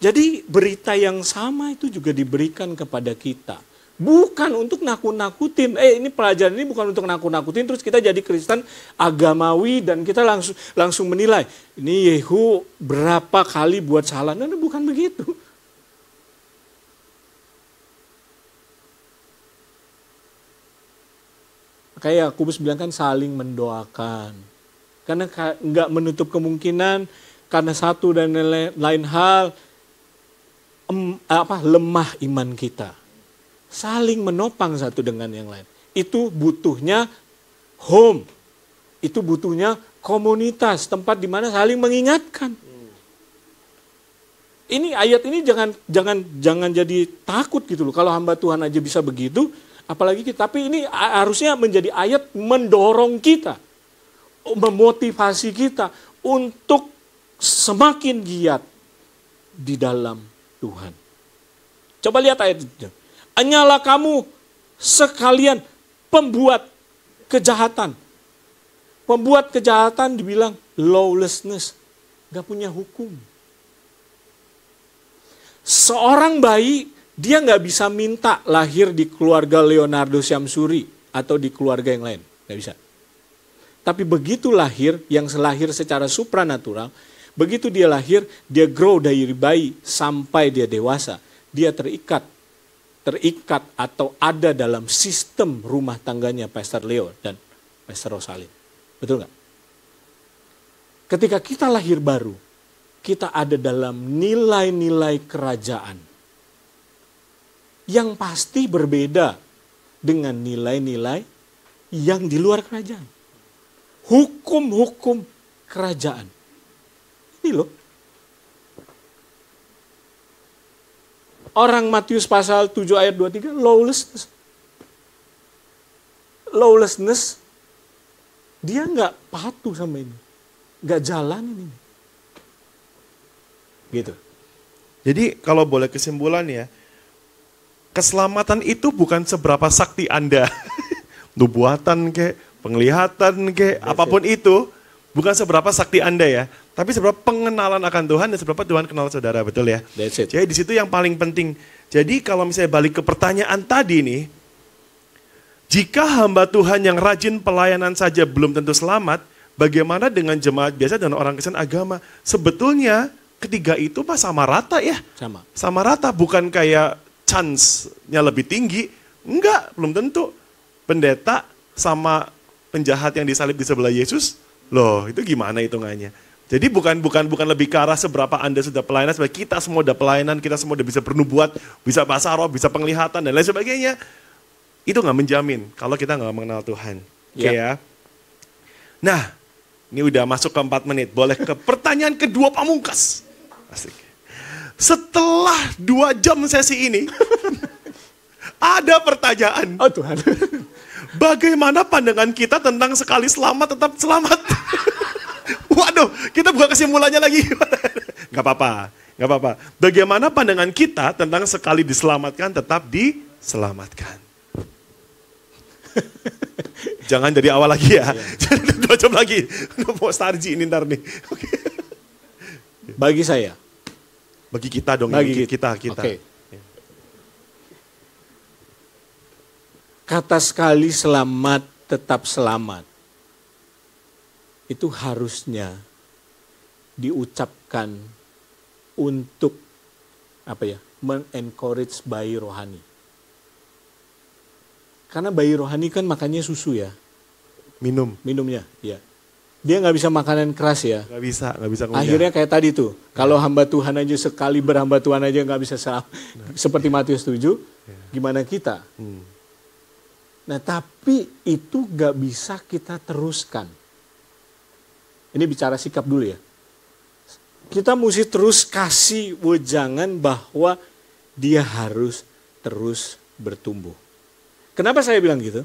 Jadi berita yang sama itu juga diberikan kepada kita. Bukan untuk nakut-nakutin. Ini pelajaran ini bukan untuk nakut-nakutin. Terus kita jadi Kristen agamawi dan kita langsung menilai. Ini Yehu berapa kali buat salah. Nah, bukan begitu. Kayak Yakobus bilang kan saling mendoakan. Karena nggak menutup kemungkinan karena satu dan lain hal lemah iman kita. Saling menopang satu dengan yang lain. Itu butuhnya home. Itu butuhnya komunitas, tempat di mana saling mengingatkan. Ini ayat ini jangan jadi takut gitu loh. Kalau hamba Tuhan aja bisa begitu, apalagi kita. Tapi ini harusnya menjadi ayat mendorong kita, memotivasi kita untuk semakin giat di dalam Tuhan. Coba lihat ayat itu. Hanyalah kamu sekalian pembuat kejahatan. Pembuat kejahatan dibilang lawlessness. Gak punya hukum. Seorang bayi, dia gak bisa minta lahir di keluarga Leonardo Syamsuri atau di keluarga yang lain. Gak bisa. Tapi begitu lahir, yang lahir secara supranatural, begitu dia lahir, dia grow dari bayi sampai dia dewasa. Dia terikat atau ada dalam sistem rumah tangganya Pastor Leo dan Pastor Rosalin. Betul nggak? Ketika kita lahir baru, kita ada dalam nilai-nilai kerajaan yang pasti berbeda dengan nilai-nilai yang di luar kerajaan. Hukum-hukum kerajaan. Ini loh. Orang Matius pasal 7 ayat 23, lawlessness. Lawlessness, dia nggak patuh sama ini. Nggak jalan ini. Gitu. Jadi kalau boleh kesimpulan ya, keselamatan itu bukan seberapa sakti Anda. Nubuatan kek, penglihatan kek, apapun itu, bukan seberapa sakti Anda ya. Tapi seberapa pengenalan akan Tuhan dan seberapa Tuhan kenal saudara, betul ya? That's it. Jadi di situ yang paling penting. Jadi kalau misalnya balik ke pertanyaan tadi nih, jika hamba Tuhan yang rajin pelayanan saja belum tentu selamat, bagaimana dengan jemaat biasa dan orang Kristen agama? Sebetulnya ketiga itu sama rata ya. Sama. Sama rata, bukan kayak chance-nya lebih tinggi? Enggak, belum tentu. Pendeta sama penjahat yang disalib di sebelah Yesus, loh itu gimana hitungannya? Jadi bukan lebih ke arah seberapa Anda sudah pelayanan, sebenarnya kita semua udah pelayanan, kita semua udah bisa bernubuat, bisa bahasa roh, bisa penglihatan dan lain sebagainya. Itu nggak menjamin kalau kita nggak mengenal Tuhan. Oke ya. Nah, ini udah masuk ke 4 menit. Boleh ke pertanyaan kedua pamungkas. Asik. Setelah 2 jam sesi ini, ada pertanyaan. Oh Tuhan. Bagaimana pandangan kita tentang sekali selamat tetap selamat? Waduh, kita buka kesimpulannya lagi. Gak apa-apa. Bagaimana pandangan kita tentang sekali diselamatkan tetap diselamatkan? Jangan dari awal lagi ya. 2 jam lagi. Udah mau starji ini ntar nih. Bagi saya. Bagi kita dong. Bagi kita. Okay. Kata sekali selamat tetap selamat. Itu harusnya diucapkan untuk men-encourage bayi rohani. Karena bayi rohani kan makannya susu ya. Minumnya, ya. Dia nggak bisa makanan keras ya. Nggak bisa. Akhirnya kayak tadi tuh, kalau hamba Tuhan aja sekali berhamba Tuhan aja nggak bisa seperti Matius 7, gimana kita? Nah tapi itu nggak bisa kita teruskan. Ini bicara sikap dulu ya. Kita mesti terus kasih wejangan bahwa dia harus terus bertumbuh. Kenapa saya bilang gitu?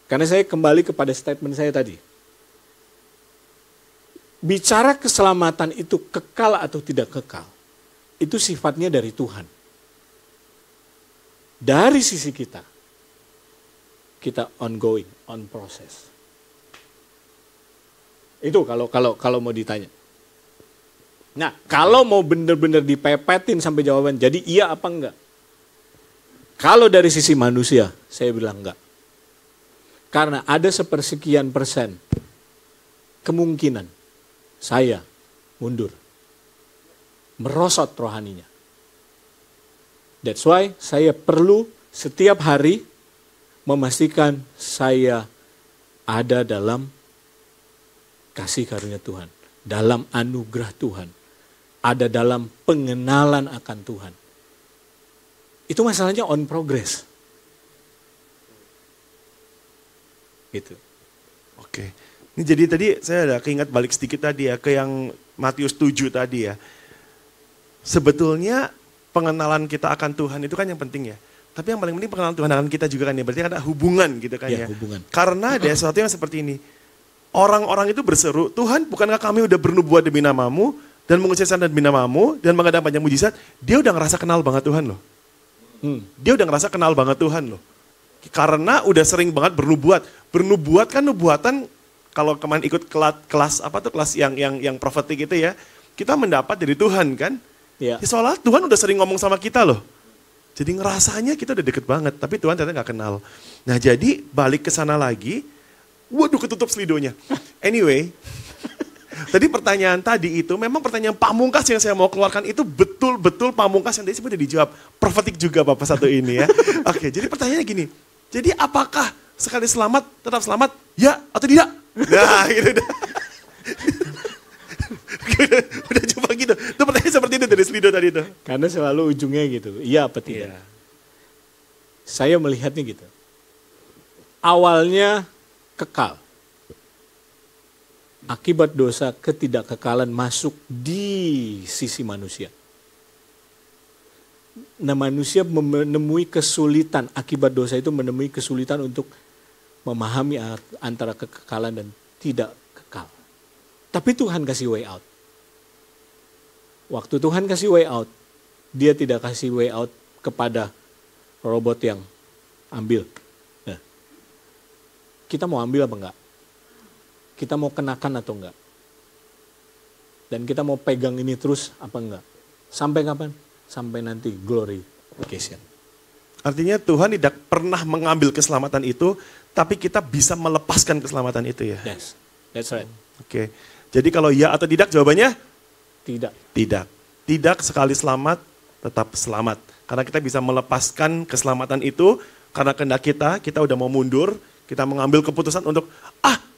Karena saya kembali kepada statement saya tadi. Bicara keselamatan itu kekal atau tidak kekal, itu sifatnya dari Tuhan. Dari sisi kita ongoing, on process. Itu kalau mau ditanya. Nah, kalau mau benar-benar dipepetin sampai jawaban, jadi iya apa enggak? Kalau dari sisi manusia, saya bilang enggak. Karena ada sepersekian persen kemungkinan saya mundur. Merosot rohaninya. That's why saya perlu setiap hari memastikan saya ada dalam kasih karunia Tuhan, dalam anugerah Tuhan, ada dalam pengenalan akan Tuhan. Itu masalahnya on progress. Gitu. Oke. Ini jadi tadi saya ada keingat balik sedikit tadi ya ke yang Matius 7 tadi ya. Sebetulnya pengenalan kita akan Tuhan itu kan yang penting ya. Tapi yang paling penting pengenalan Tuhan akan kita juga kan ya. Berarti ada hubungan gitu kan ya. Hubungan. Karena ada sesuatu yang seperti ini. Orang-orang itu berseru, Tuhan bukankah kami udah bernubuat demi namamu dan mengucapkan demi namamu dan mengadakan banyak mujizat. Dia udah ngerasa kenal banget Tuhan loh. Dia udah ngerasa kenal banget Tuhan loh. Karena udah sering banget bernubuat. Bernubuat kan nubuatan kalau kemarin ikut kelas yang profetik itu ya. Kita mendapat dari Tuhan kan. Ya, soalnya Tuhan udah sering ngomong sama kita loh. Jadi ngerasanya kita udah deket banget. Tapi Tuhan ternyata gak kenal. Nah jadi balik ke sana lagi. Waduh ketutup slidonya. Anyway, tadi pertanyaan tadi itu memang pertanyaan pamungkas yang saya mau keluarkan itu betul-betul pamungkas yang tadi sebenarnya dijawab. Profetik juga Bapak satu ini ya. Oke, jadi pertanyaannya gini. Jadi apakah sekali selamat tetap selamat? Ya atau tidak? Nah gitu dah. Udah coba gitu. Itu pertanyaan seperti itu dari slido tadi itu. Karena selalu ujungnya gitu. Iya apa tidak? Iya. Saya melihatnya gitu. Awalnya kekal. Akibat dosa ketidakkekalan masuk di sisi manusia. Nah manusia menemui kesulitan, akibat dosa itu menemui kesulitan untuk memahami antara kekekalan dan tidak kekal. Tapi Tuhan kasih way out. Waktu Tuhan kasih way out, dia tidak kasih way out kepada robot yang ambil. Nah, kita mau ambil apa enggak? Kita mau kenakan atau enggak? Dan kita mau pegang ini terus apa enggak? Sampai kapan? Sampai nanti glorification. Artinya Tuhan tidak pernah mengambil keselamatan itu, tapi kita bisa melepaskan keselamatan itu ya? Yes, that's right. Oke, jadi kalau ya atau tidak jawabannya? Tidak. Tidak. Tidak sekali selamat, tetap selamat. Karena kita bisa melepaskan keselamatan itu, karena kehendak kita udah mau mundur, kita mengambil keputusan untuk,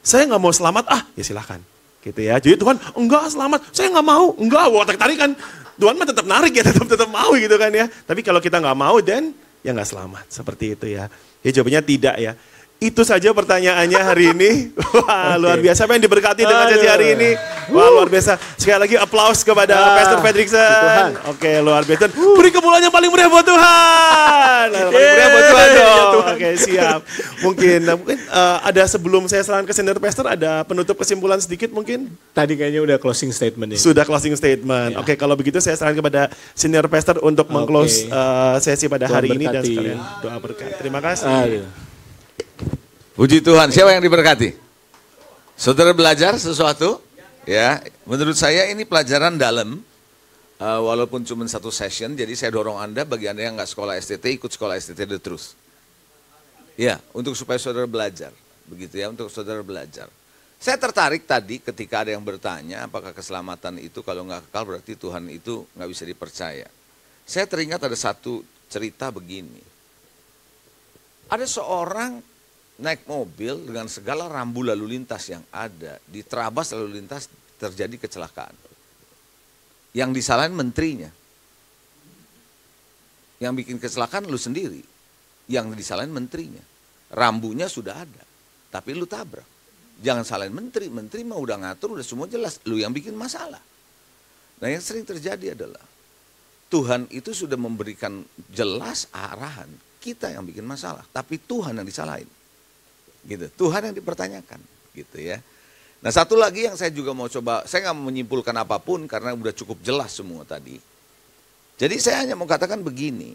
saya nggak mau selamat, ya silahkan. Gitu ya. Jadi Tuhan, enggak selamat, saya nggak mau, enggak, tarik kan. Tuhan mah tetap narik ya, tetap mau gitu kan ya. Tapi kalau kita nggak mau, dan ya nggak selamat. Seperti itu ya. Ya jawabannya tidak ya. Itu saja pertanyaannya hari ini. Wah, luar biasa. Apa yang diberkati dengan sesi hari ini? Wah, luar biasa. Sekali lagi aplaus kepada Pastor Fredrickson. Oke, luar biasa. Beri kemuliaan yang paling meriah buat Tuhan. Paling meriah buat Tuhan dong. Oke, siap. Mungkin ada sebelum saya serahkan ke senior pastor, ada penutup kesimpulan sedikit mungkin? Tadi kayaknya udah closing statement ya. Sudah closing statement. Oke, kalau begitu saya serahkan kepada senior pastor untuk meng-close sesi pada hari ini dan sekalian doa berkat. Terima kasih. Puji Tuhan. Siapa yang diberkati? Saudara belajar sesuatu? Ya, menurut saya ini pelajaran dalam, walaupun cuma satu session, jadi saya dorong Anda, bagi Anda yang nggak sekolah STT, ikut sekolah STT The Truth. Ya, untuk supaya saudara belajar. Begitu ya, untuk saudara belajar. Saya tertarik tadi ketika ada yang bertanya, apakah keselamatan itu kalau nggak kekal berarti Tuhan itu nggak bisa dipercaya. Saya teringat ada satu cerita begini. Ada seorang naik mobil dengan segala rambu lalu lintas yang ada, diterabas lalu lintas, terjadi kecelakaan. Yang disalahin menterinya. Yang bikin kecelakaan lu sendiri. Yang disalahin menterinya. Rambunya sudah ada, tapi lu tabrak. Jangan salahin menteri, menteri mah udah ngatur, udah semua jelas, lu yang bikin masalah. Nah yang sering terjadi adalah, Tuhan itu sudah memberikan jelas arahan, kita yang bikin masalah, tapi Tuhan yang disalahin. Gitu, Tuhan yang dipertanyakan, gitu ya. Nah satu lagi yang saya juga mau coba, saya nggak mau menyimpulkan apapun karena udah cukup jelas semua tadi. Jadi saya hanya mau katakan begini,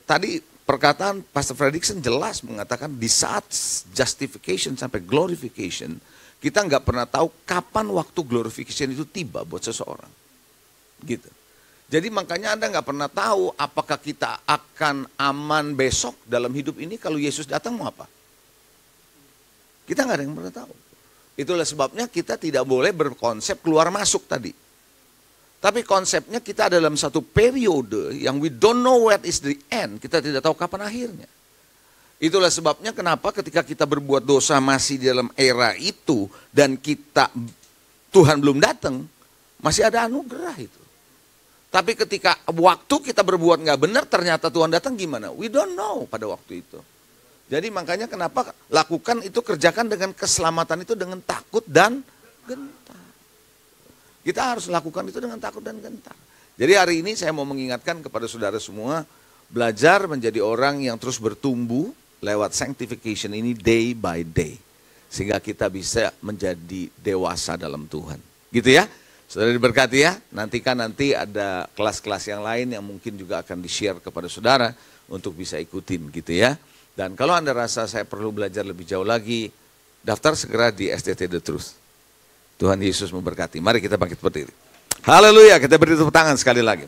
tadi perkataan Pastor Fredrickson jelas mengatakan di saat justification sampai glorification, kita nggak pernah tahu kapan waktu glorification itu tiba buat seseorang, gitu. Jadi makanya Anda nggak pernah tahu apakah kita akan aman besok dalam hidup ini kalau Yesus datang mau apa. Kita nggak ada yang pernah tahu. Itulah sebabnya kita tidak boleh berkonsep keluar masuk tadi. Tapi konsepnya kita dalam satu periode yang we don't know what is the end. Kita tidak tahu kapan akhirnya. Itulah sebabnya kenapa ketika kita berbuat dosa masih di dalam era itu. Dan Tuhan belum datang. Masih ada anugerah itu. Tapi ketika waktu kita berbuat nggak benar ternyata Tuhan datang gimana? We don't know pada waktu itu. Jadi makanya kenapa lakukan itu, kerjakan dengan keselamatan itu dengan takut dan gentar. Kita harus lakukan itu dengan takut dan gentar. Jadi hari ini saya mau mengingatkan kepada saudara semua, belajar menjadi orang yang terus bertumbuh lewat sanctification ini day by day. Sehingga kita bisa menjadi dewasa dalam Tuhan. Gitu ya. Saudara diberkati ya, nanti ada kelas-kelas yang lain yang mungkin juga akan di-share kepada saudara untuk bisa ikutin gitu ya. Dan kalau Anda rasa saya perlu belajar lebih jauh lagi, daftar segera di STT The Truth. Tuhan Yesus memberkati. Mari kita bangkit berdiri. Haleluya, kita beri tepuk tangan sekali lagi.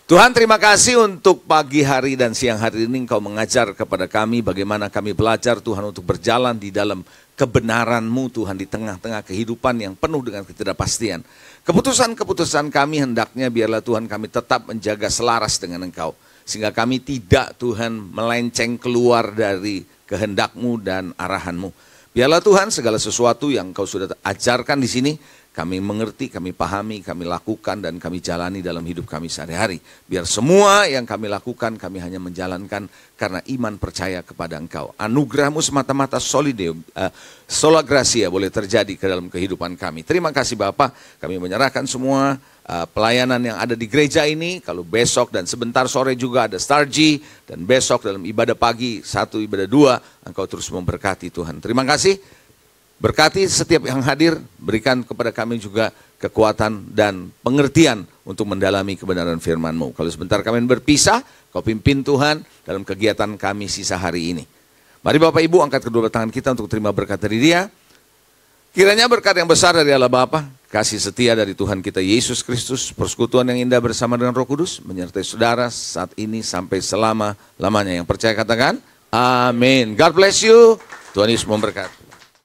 Tuhan terima kasih untuk pagi hari dan siang hari ini Engkau mengajar kepada kami bagaimana kami belajar Tuhan untuk berjalan di dalam kebenaran-Mu Tuhan di tengah-tengah kehidupan yang penuh dengan ketidakpastian. Keputusan-keputusan kami hendaknya biarlah Tuhan kami tetap menjaga selaras dengan Engkau. Sehingga kami tidak Tuhan melenceng keluar dari kehendak-Mu dan arahan-Mu. Biarlah Tuhan segala sesuatu yang Engkau sudah ajarkan di sini, kami mengerti, kami pahami, kami lakukan dan kami jalani dalam hidup kami sehari-hari. Biar semua yang kami lakukan, kami hanya menjalankan karena iman percaya kepada Engkau. Anugerah-Mu semata-mata sola gracia boleh terjadi ke dalam kehidupan kami. Terima kasih Bapa, kami menyerahkan semua pelayanan yang ada di gereja ini. Kalau besok dan sebentar sore juga ada Star G, dan besok dalam ibadah pagi 1, ibadah 2, Engkau terus memberkati Tuhan. Terima kasih. Berkati setiap yang hadir, berikan kepada kami juga kekuatan dan pengertian untuk mendalami kebenaran firman-Mu. Kalau sebentar kami berpisah, Kau pimpin Tuhan dalam kegiatan kami sisa hari ini. Mari Bapak Ibu angkat kedua tangan kita untuk terima berkat dari Dia. Kiranya berkat yang besar dari Allah Bapa, kasih setia dari Tuhan kita Yesus Kristus, persekutuan yang indah bersama dengan Roh Kudus, menyertai saudara saat ini sampai selama-lamanya. Yang percaya katakan, amin. God bless you. Tuhan Yesus memberkati.